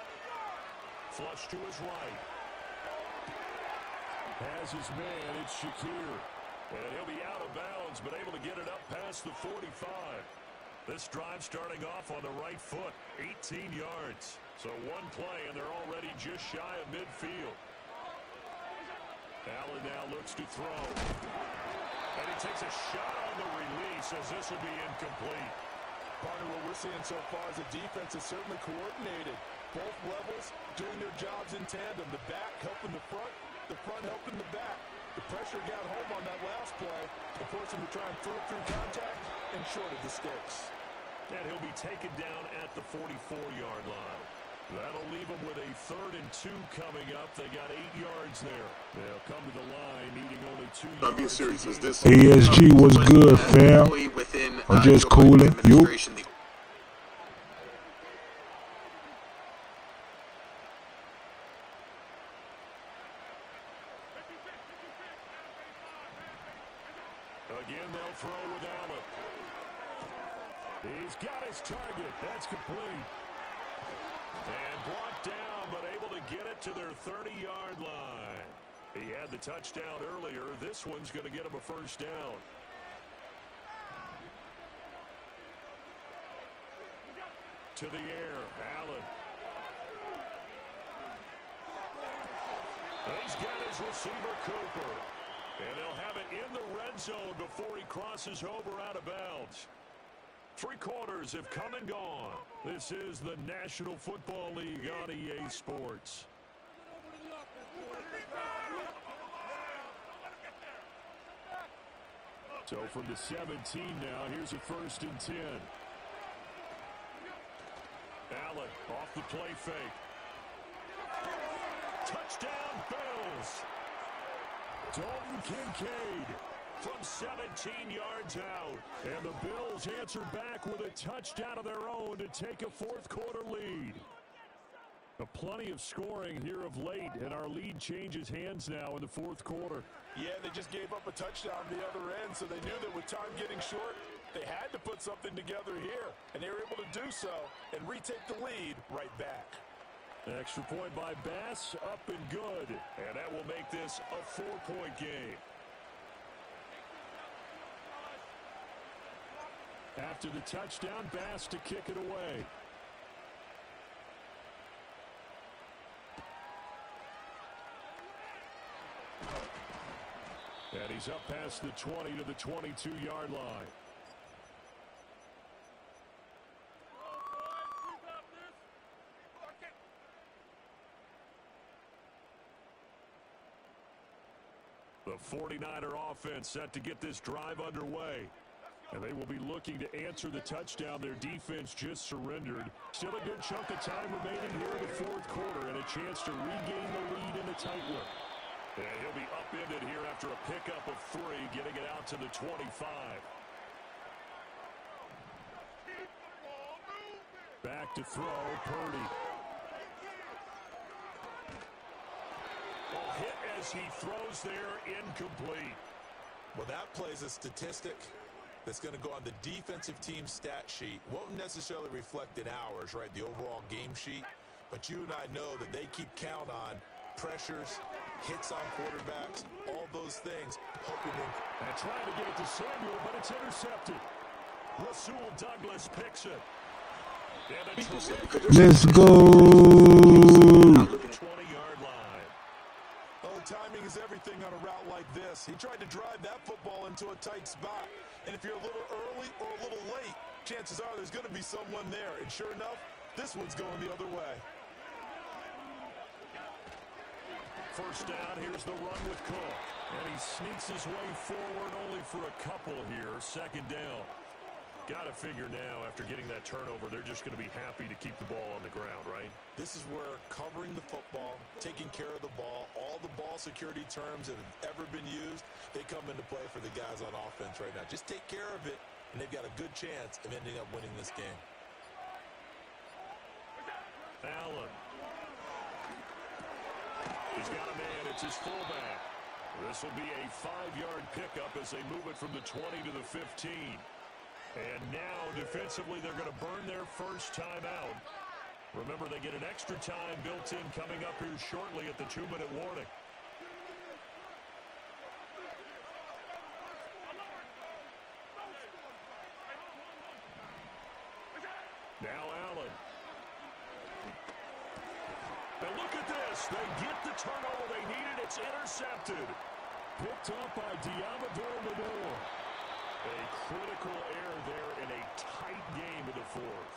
Flush to his right. Has his man, it's Shakir. And he'll be out of bounds, but able to get it up past the 45. This drive starting off on the right foot, 18 yards. So one play, and they're already just shy of midfield. Allen now looks to throw. And he takes a shot on the release as this will be incomplete. Partner, what we're seeing so far is the defense is certainly coordinated. Both levels doing their jobs in tandem. The back helping the front helping the back. The pressure got home on that last play to force him to try and throw through contact and short of the sticks. And he'll be taken down at the 44-yard line. That'll leave them with a 3rd and 2 coming up. They got 8 yards there. They'll come to the line needing only 2 yards. I'm being serious. Is this ASG was good, fam. I'm just cooling. You? Again, they'll throw with Allen. He's got his target. That's complete. And blocked down, but able to get it to their 30-yard line. He had the touchdown earlier. This one's going to get him a 1st down. To the air, Allen. He's got his receiver, Cooper. And they'll have it in the red zone before he crosses over out of bounds. 3 quarters have come and gone. This is the National Football League on EA Sports. So from the 17 now, here's a 1st and 10. Allen off the play fake. Touchdown, Bills. Dalton Kincaid from 17 yards out. And the Bills answer back with a touchdown of their own to take a 4th quarter lead. Plenty of scoring here of late, and our lead changes hands now in the 4th quarter. Yeah, they just gave up a touchdown on the other end, so they knew that with time getting short, they had to put something together here, and they were able to do so and retake the lead right back. Extra point by Bass, up and good, and that will make this a 4-point game. After the touchdown, Bass to kick it away. And he's up past the 20 to the 22-yard line. 49er offense set to get this drive underway. And they will be looking to answer the touchdown their defense just surrendered. Still a good chunk of time remaining here in the fourth quarter and a chance to regain the lead in a tight one. And he'll be upended here after a pickup of 3, getting it out to the 25. Back to throw, Purdy. Hit as he throws there, incomplete. Well, that plays a statistic that's going to go on the defensive team stat sheet. Won't necessarily reflect in ours, right, the overall game sheet. But you and I know that they keep count on pressures, hits on quarterbacks, all those things, hoping to... And trying to get it to Samuel, but it's intercepted. Rasul Douglas picks it. Let's go. 20-yard line. Oh, timing is everything on a route like this. He tried to drive that football into a tight spot. And if you're a little early or a little late, chances are there's going to be someone there. And sure enough, this one's going the other way. First down, here's the run with Cook. And he sneaks his way forward only for a couple here. Second down. Got to figure now, after getting that turnover, they're just going to be happy to keep the ball on the ground, right? This is where covering the football, taking care of the ball, all the ball security terms that have ever been used, they come into play for the guys on offense right now. Just take care of it, and they've got a good chance of ending up winning this game. Allen. He's got a man. It's his fullback. This will be a 5-yard pickup as they move it from the 20 to the 15. And now, defensively, they're going to burn their first time out. Remember, they get an extra time built in coming up here shortly at the 2-minute warning. Now Allen. And look at this. They get the turnover they needed. It's intercepted. Picked up by Diamador Lenore. A critical error there in a tight game in the fourth.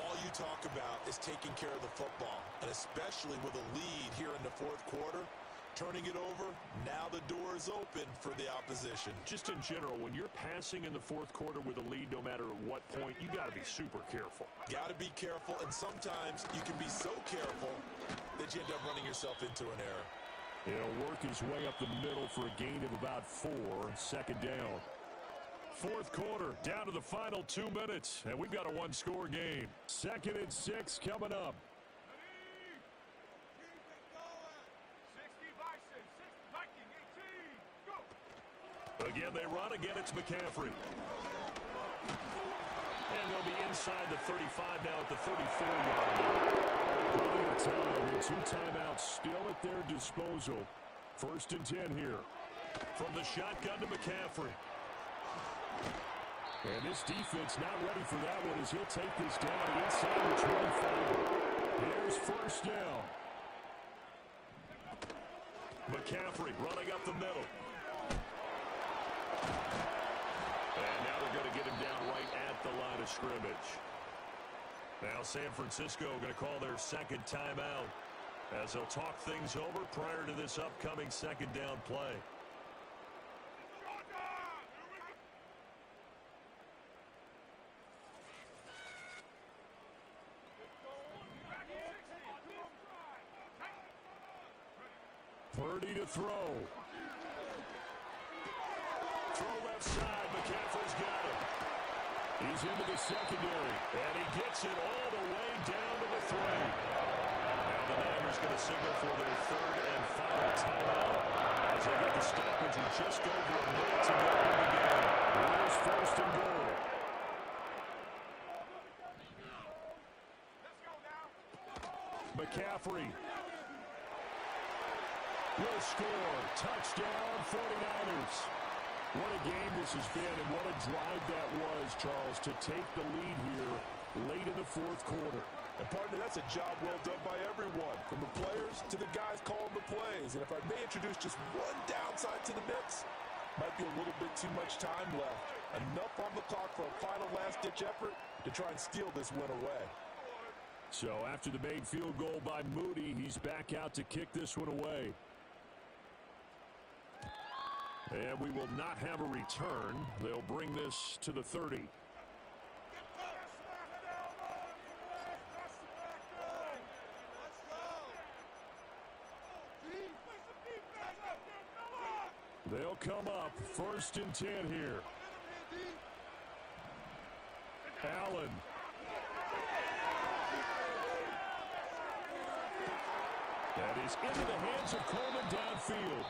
All you talk about is taking care of the football, and especially with a lead here in the fourth quarter, turning it over, now the door is open for the opposition. Just in general, when you're passing in the fourth quarter with a lead, no matter at what point, you got to be super careful. Got to be careful, and sometimes you can be so careful that you end up running yourself into an error. He'll work his way up the middle for a gain of about 4, second down. Fourth quarter, down to the final 2 minutes, and we've got a one-score game. 2nd and 6 coming up. Again, they run. Again, it's McCaffrey. And they'll be inside the 35 now at the 34-yard line. Plenty of time, and 2 timeouts still at their disposal. 1st and 10 here. From the shotgun to McCaffrey. And this defense not ready for that one as he'll take this down inside the 25. Here's first down. McCaffrey running up the middle. And now they're going to get him down right at the line of scrimmage. Now San Francisco going to call their second timeout as they'll talk things over prior to this upcoming second down play. Purdy to throw. Throw left side. McCaffrey's got it. He's into the secondary. And he gets it all the way down to the 3. Now the Niners going to signal for their 3rd and final timeout. As they get the stoppage and just over a minute to go in the game. Here's 1st and goal. McCaffrey will score. Touchdown, 49ers. What a game this has been, and what a drive that was, Charles, to take the lead here late in the fourth quarter. And partner, that's a job well done by everyone, from the players to the guys calling the plays. And if I may introduce just one downside to the mix, might be a little bit too much time left. Enough on the clock for a final last-ditch effort to try and steal this win away. So after the made field goal by Moody, he's back out to kick this one away. And we will not have a return. They'll bring this to the 30. They'll come up 1st and 10 here. Allen. That is into the hands of Coleman downfield.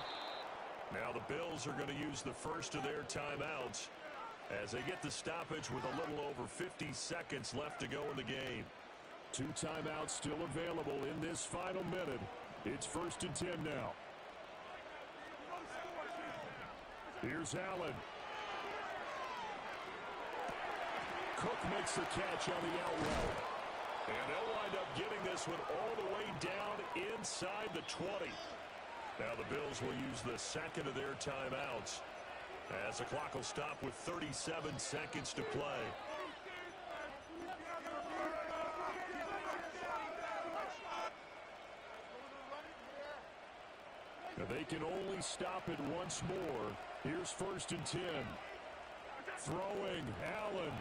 Now the Bills are going to use the first of their timeouts as they get the stoppage with a little over 50 seconds left to go in the game. 2 timeouts still available in this final minute. It's 1st and 10 now. Here's Allen. Cook makes the catch on the out route. And they'll wind up getting this one all the way down inside the 20. Now the Bills will use the second of their timeouts as the clock will stop with 37 seconds to play. Now they can only stop it once more. Here's 1st and 10. Throwing, Allen.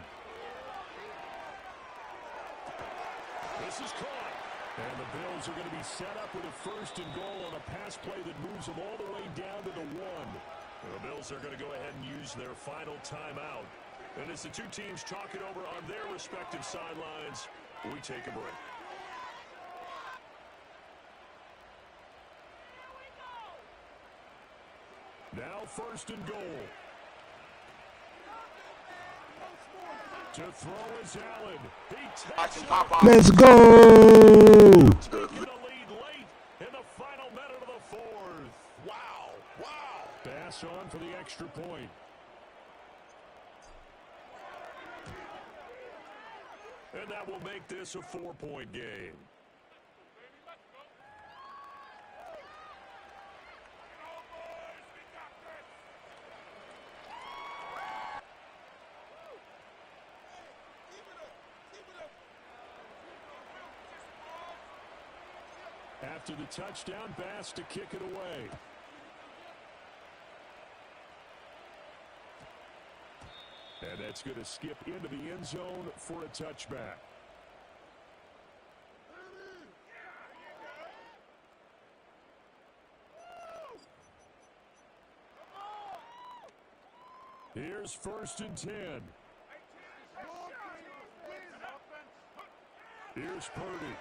This is caught. And the Bills are going to be set up with a 1st and goal on a pass play that moves them all the way down to the 1. The Bills are going to go ahead and use their final timeout. And as the two teams talk it over on their respective sidelines, we take a break. Now 1st and goal. To throw is Allen. He takes it. Let's go! Taking the lead late in the final minute of the 4th. Wow, wow. Pass on for the extra point. And that will make this a 4-point game. After the touchdown, Bass to kick it away. And that's going to skip into the end zone for a touchback. Here's 1st and 10. Here's Purdy.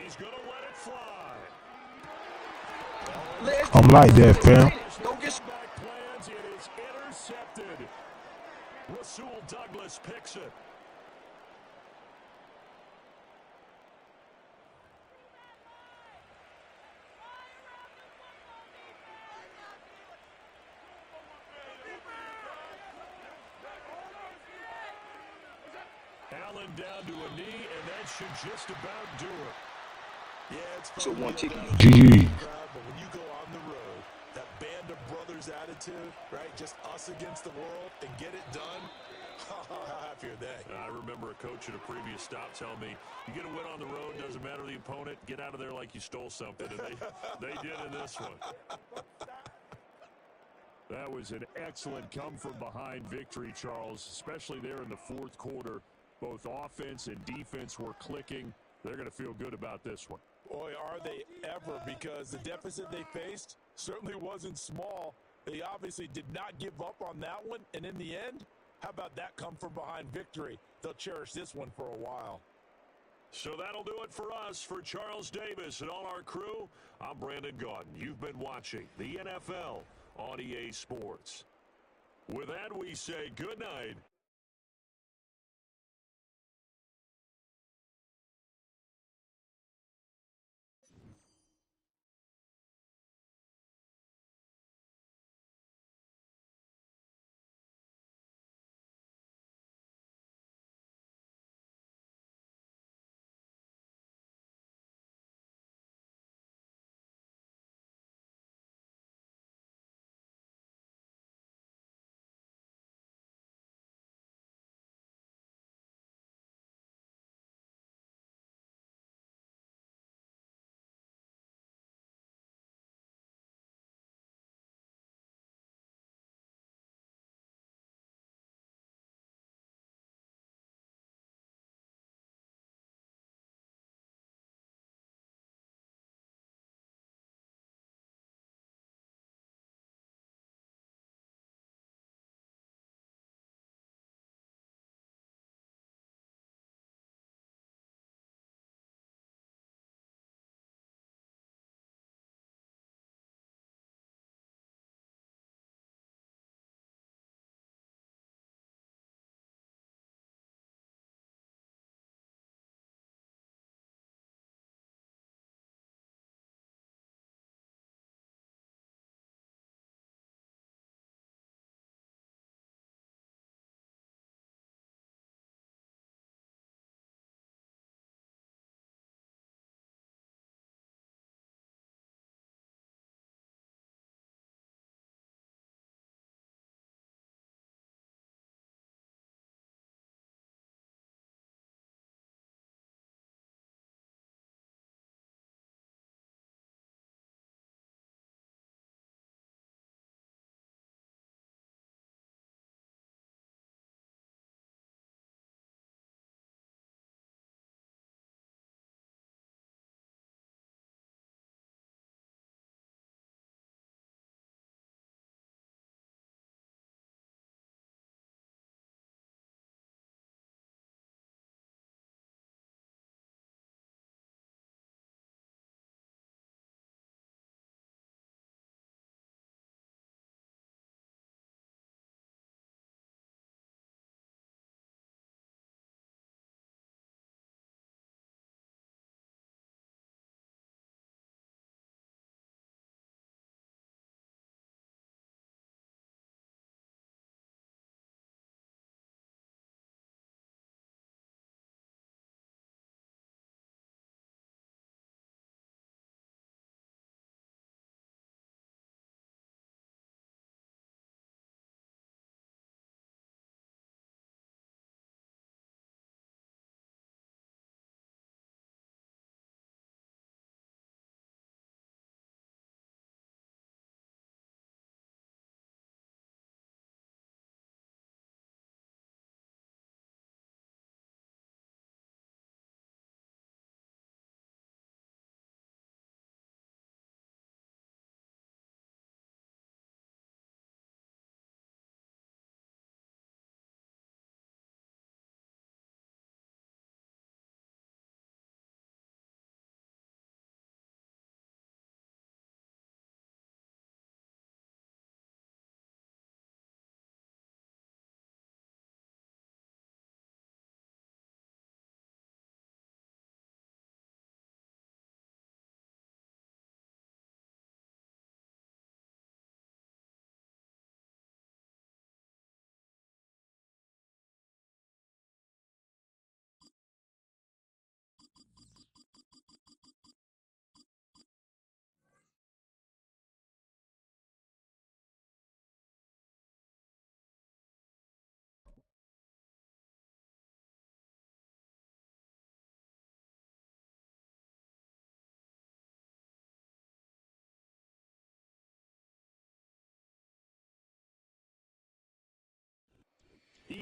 He's going to let it fly. I'm like that, fam. Don't get back plans. It is intercepted. Rasul Douglas picks it. Allen down to a knee, and that should just about do it. Yeah, it's So one ticket. GG. but when you go on the road, that band of brothers attitude, right? Just us against the world and get it done. How happy are they? I remember a coach at a previous stop telling me, you get a win on the road, doesn't matter the opponent, get out of there like you stole something. And they did in this one. That was an excellent come-from-behind victory, Charles, especially there in the 4th quarter. Both offense and defense were clicking. They're going to feel good about this one. Boy, are they ever, because the deficit they faced certainly wasn't small. They obviously did not give up on that one, and in the end, how about that come-from-behind victory? They'll cherish this one for a while. So that'll do it for us. For Charles Davis and all our crew, I'm Brandon Gaudin. You've been watching the NFL on EA Sports. With that, we say good night.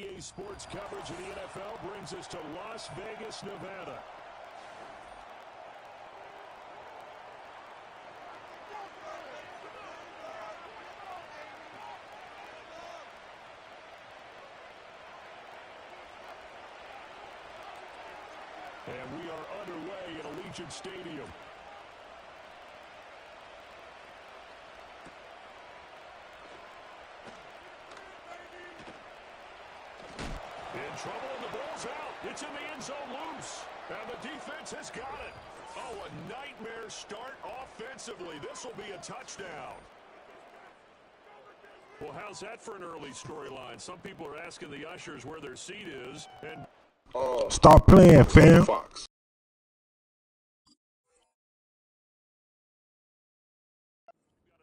EA Sports coverage of the NFL brings us to Las Vegas, Nevada. And we are underway at Allegiant Stadium. In trouble, and the ball's out. It's in the end zone loose. And the defense has got it. Oh, a nightmare start offensively. This will be a touchdown. Well, how's that for an early storyline? Some people are asking the ushers where their seat is. And stop playing, fam. Fox.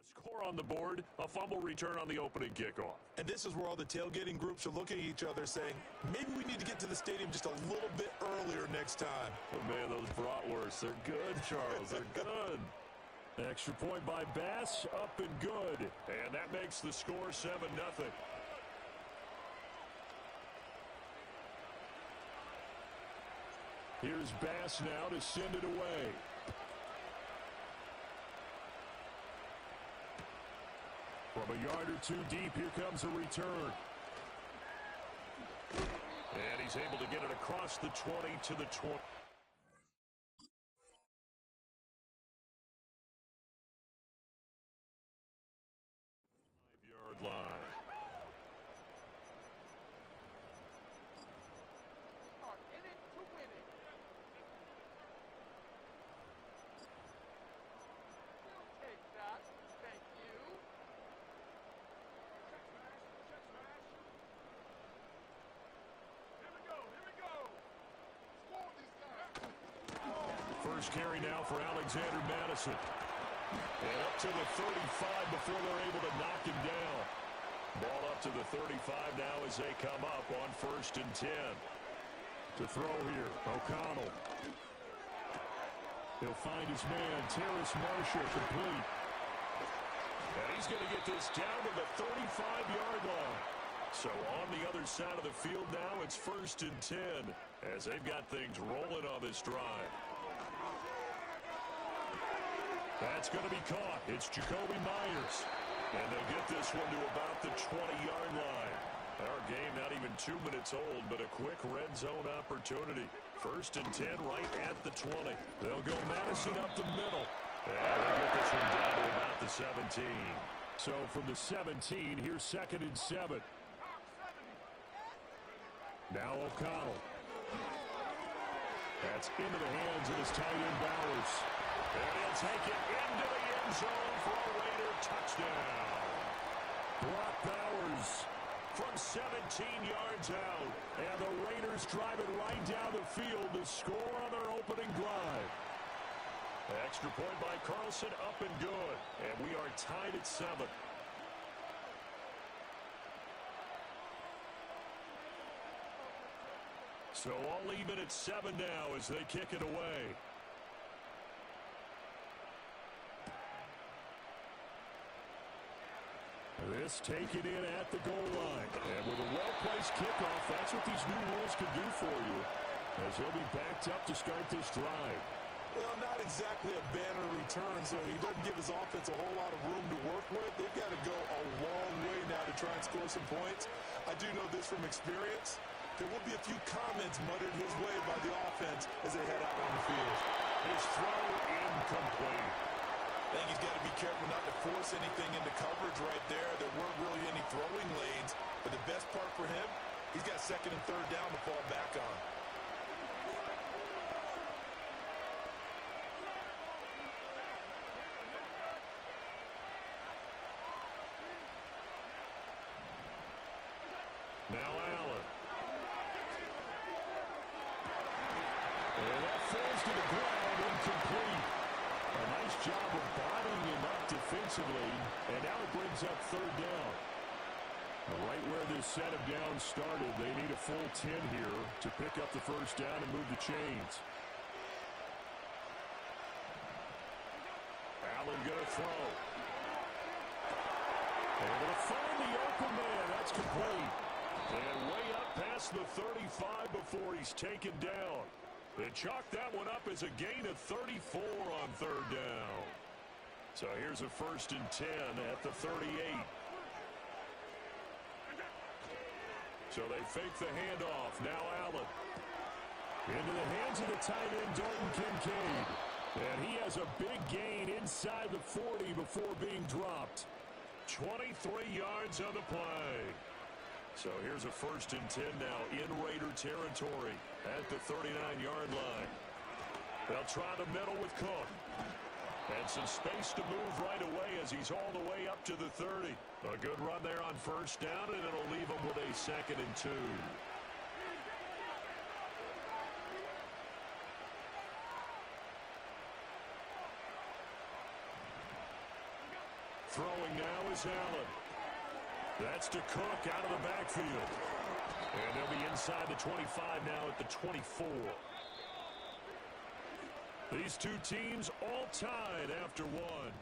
Score on the board, a fumble return on the opening kickoff. And this is where all the tailgating groups are looking at each other saying, maybe we need to get to the stadium just a little bit earlier next time. Oh, man, those bratwursts, they're good, Charles. They're good. Extra point by Bass, up and good. And that makes the score 7-0. Here's Bass now to send it away. From a yard or two deep, here comes a return. And he's able to get it across the 20 to the 20. 5-yard line. First carry now for Alexander Madison. And up to the 35 before they're able to knock him down. Ball up to the 35 now as they come up on 1st and 10. To throw here, O'Connell. He'll find his man, Terrace Marshall, complete. And he's going to get this down to the 35-yard line. So on the other side of the field now, it's 1st and 10 as they've got things rolling on this drive. That's going to be caught. It's Jacoby Myers. And they'll get this one to about the 20-yard line. Our game not even 2 minutes old, but a quick red zone opportunity. 1st and 10 right at the 20. They'll go Madison up the middle. And they'll get this one down to about the 17. So from the 17, here's 2nd and 7. Now O'Connell. That's into the hands of his tight end Bowers. And he'll take it into the end zone for a Raider touchdown. Brock Bowers from 17 yards out. And the Raiders drive it right down the field to score on their opening drive. Extra point by Carlson, up and good. And we are tied at 7. So all even at 7 now as they kick it away. This taken in at the goal line. And with a well-placed kickoff, that's what these new rules can do for you. As he'll be backed up to start this drive. Well, not exactly a banner return, so he doesn't give his offense a whole lot of room to work with. They've got to go a long way now to try and score some points. I do know this from experience. There will be a few comments muttered his way by the offense as they head out on the field. His throw incomplete. I think he's got to be careful not to force anything into coverage right there. There weren't really any throwing lanes, but the best part for him, he's got 2nd and 3rd down to fall back on. Now Allen. And that falls to the ground, incomplete. A nice job of bodying him up defensively, and now it brings up 3rd down. Right where this set of downs started, they need a full 10 here to pick up the 1st down and move the chains. Allen going to throw. And going to find the open man. That's complete. And way up past the 35 before he's taken down. They chalk that one up as a gain of 34 on third down. So here's a 1st and 10 at the 38. So they fake the handoff. Now Allen. Into the hands of the tight end, Dalton Kincaid. And he has a big gain inside the 40 before being dropped. 23 yards on the play. So here's a 1st and 10 now in Raider territory at the 39-yard line. They'll try to middle with Cook. And some space to move right away as he's all the way up to the 30. A good run there on 1st down, and it'll leave him with a 2nd and 2. Throwing now is Allen. That's to Cook out of the backfield. And they'll be inside the 25 now at the 24. These two teams all tied after one.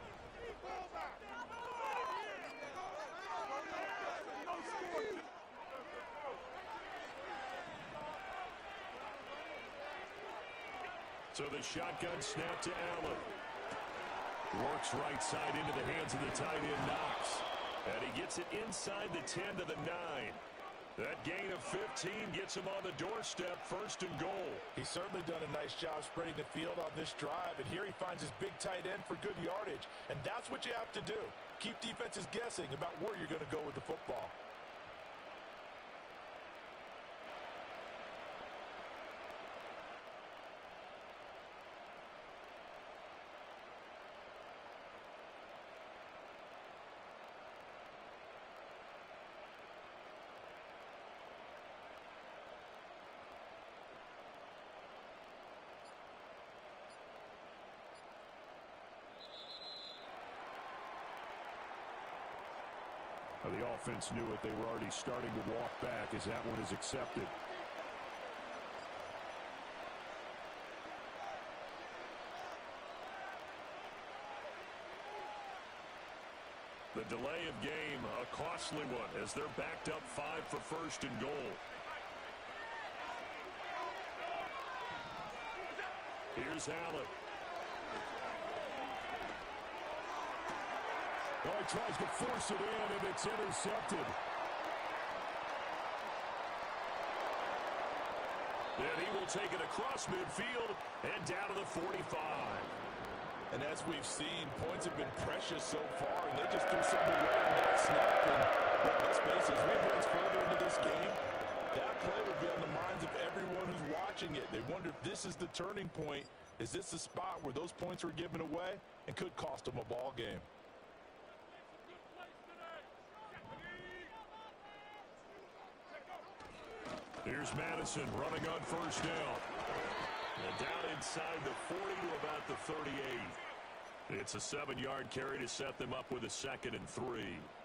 So the shotgun snap to Allen. Works right side into the hands of the tight end, Knox. And he gets it inside the 10 to the 9. That gain of 15 gets him on the doorstep, 1st and goal. He's certainly done a nice job spreading the field on this drive, and here he finds his big tight end for good yardage. And that's what you have to do. Keep defenses guessing about where you're going to go with the football. The offense knew it. They were already starting to walk back as that one is accepted. The delay of game, a costly one as they're backed up 5 for 1st and goal. Here's Allen. Oh, he tries to force it in, and it's intercepted. And he will take it across midfield and down to the 45. And as we've seen, points have been precious so far, and they just threw something away on that snap. And let's face it, as we advance further into this game, that play will be on the minds of everyone who's watching it. They wonder if this is the turning point. Is this the spot where those points were given away and could cost them a ball game? Here's Madison running on 1st down. And down inside the 40 to about the 38. It's a 7-yard carry to set them up with a 2nd and 3.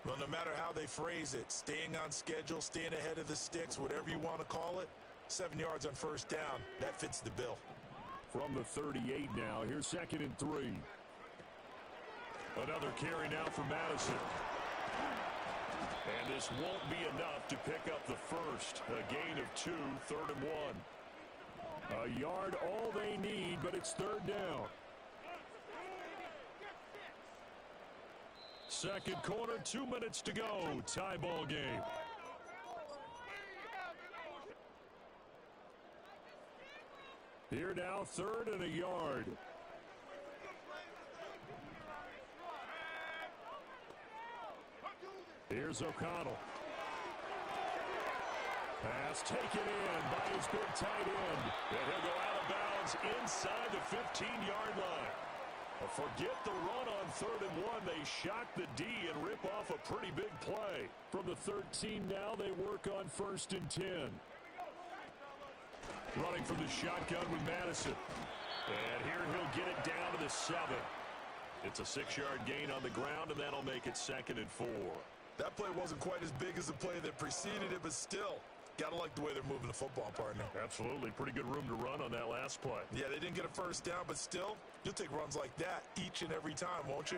Well, no matter how they phrase it, staying on schedule, staying ahead of the sticks, whatever you want to call it, 7 yards on 1st down, that fits the bill. From the 38 now, here's 2nd and 3. Another carry now for Madison. And this won't be enough to pick up the 1st. A gain of 2, 3rd and 1. A yard all they need, but it's 3rd down. 2nd quarter, 2 minutes to go. Tie ball game. Here now, 3rd and a yard. Here's O'Connell. Pass taken in by his big tight end. And he'll go out of bounds inside the 15-yard line. Forget the run on 3rd and 1. They shock the D and rip off a pretty big play. From the 13 now, they work on 1st and 10. Running from the shotgun with Madison. And here he'll get it down to the 7. It's a 6-yard gain on the ground, and that'll make it 2nd and 4. That play wasn't quite as big as the play that preceded it, but still, gotta like the way they're moving the football, partner. Absolutely. Pretty good room to run on that last play. Yeah, they didn't get a 1st down, but still, you'll take runs like that each and every time, won't you?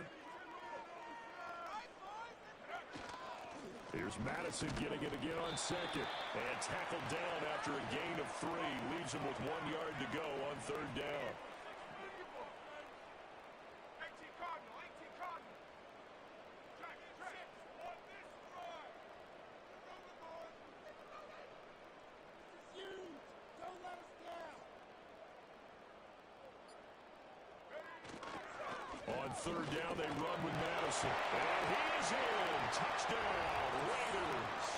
Here's Madison getting it again on second. And tackled down after a gain of 3. Leaves him with 1 yard to go on third down. On third down, they run with Madison. And he's in. Touchdown, Raiders.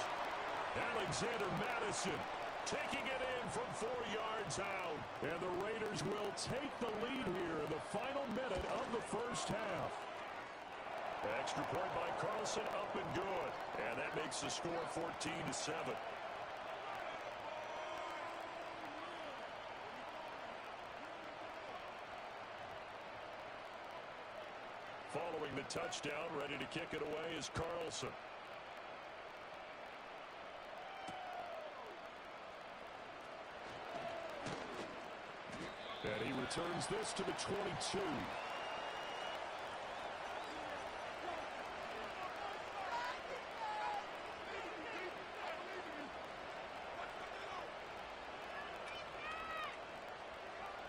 Alexander Madison taking it in from 4 yards out. And the Raiders will take the lead here in the final minute of the first half. Extra point by Carlson, up and good. And that makes the score 14-7. Following the touchdown, ready to kick it away is Carlson. And he returns this to the 22.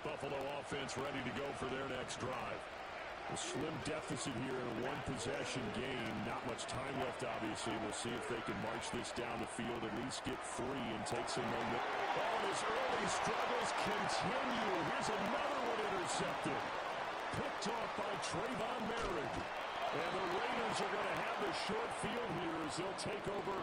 Buffalo offense ready to go for their next drive. A slim deficit here in a one-possession game. Not much time left, obviously. We'll see if they can march this down the field, at least get 3 and take some momentum. Oh, his early struggles continue. Here's another one intercepted. Picked off by Trayvon Merritt. And the Raiders are going to have the short field here as they'll take over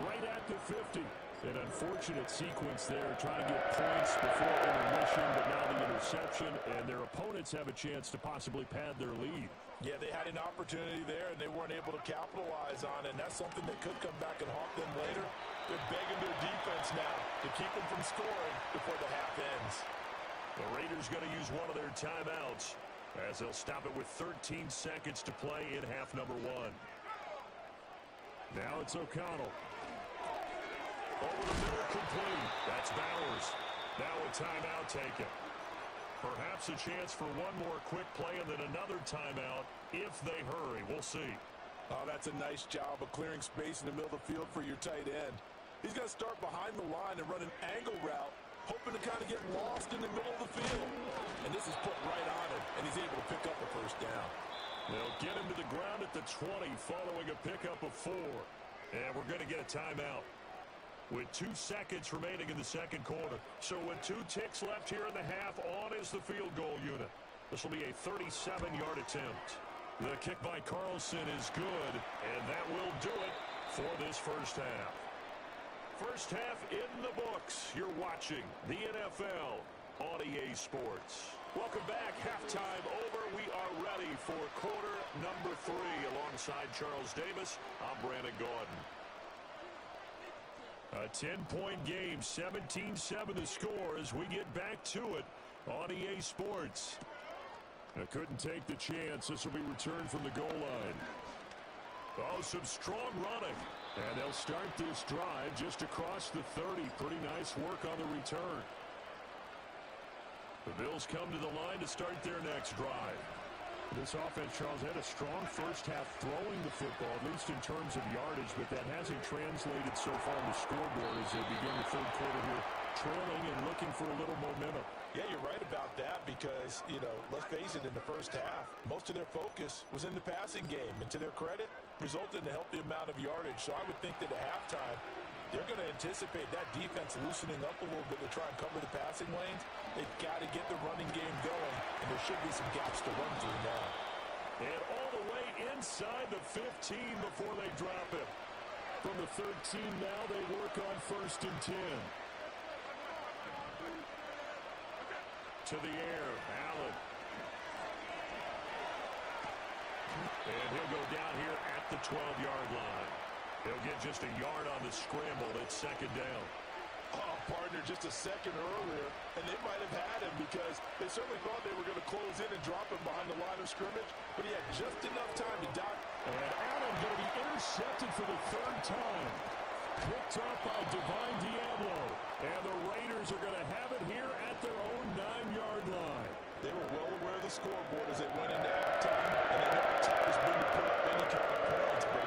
right at the 50. An unfortunate sequence there, trying to get points before intermission, but now the interception, and their opponents have a chance to possibly pad their lead. Yeah, they had an opportunity there, and they weren't able to capitalize on it, and that's something that could come back and haunt them later. They're begging their defense now to keep them from scoring before the half ends. The Raiders going to use one of their timeouts as they'll stop it with 13 seconds to play in half number 1. Now it's O'Connell. Over the middle, complete. That's Bowers. Now a timeout taken. Perhaps a chance for one more quick play and then another timeout if they hurry. We'll see. Oh, that's a nice job of clearing space in the middle of the field for your tight end. He's going to start behind the line and run an angle route, hoping to kind of get lost in the middle of the field. And this is put right on him, and he's able to pick up a first down. They'll get him to the ground at the 20 following a pickup of 4. And we're going to get a timeout with 2 seconds remaining in the second quarter. So with 2 ticks left here in the half, on is the field goal unit. This will be a 37-yard attempt. The kick by Carlson is good, and that will do it for this first half. First half in the books. You're watching the NFL on EA Sports. Welcome back. Halftime over. We are ready for quarter number 3. Alongside Charles Davis, I'm Brandon Gordon. A 10-point game, 17-7 the score as we get back to it on EA Sports. I couldn't take the chance. This will be returned from the goal line. Oh, some strong running. And they'll start this drive just across the 30. Pretty nice work on the return. The Bills come to the line to start their next drive. This offense, Charles, had a strong first half throwing the football, at least in terms of yardage, but that hasn't translated so far on the scoreboard as they begin the third quarter here, trailing and looking for a little momentum. Yeah, you're right about that because, let's face it, in the first half, most of their focus was in the passing game. And to their credit, resulted in a healthy amount of yardage. So I would think that at halftime, they're going to anticipate that defense loosening up a little bit to try and cover the passing lanes. They've got to get the running game going, and there should be some gaps to run through now. And all the way inside the 15 before they drop it. From the 13 now, they work on 1st and 10. To the air, Allen. And he'll go down here at the 12-yard line. They'll get just a yard on the scramble. It's second down. Oh, partner, just a second earlier, and they might have had him because they certainly thought they were going to close in and drop him behind the line of scrimmage, but he had just enough time to dot. And Allen going to be intercepted for the 3rd time. Picked up by Divine Diablo. And the Raiders are going to have it here at their own 9-yard line. They were well aware of the scoreboard as they went into halftime, and they know the time has been to put up any kind of points, but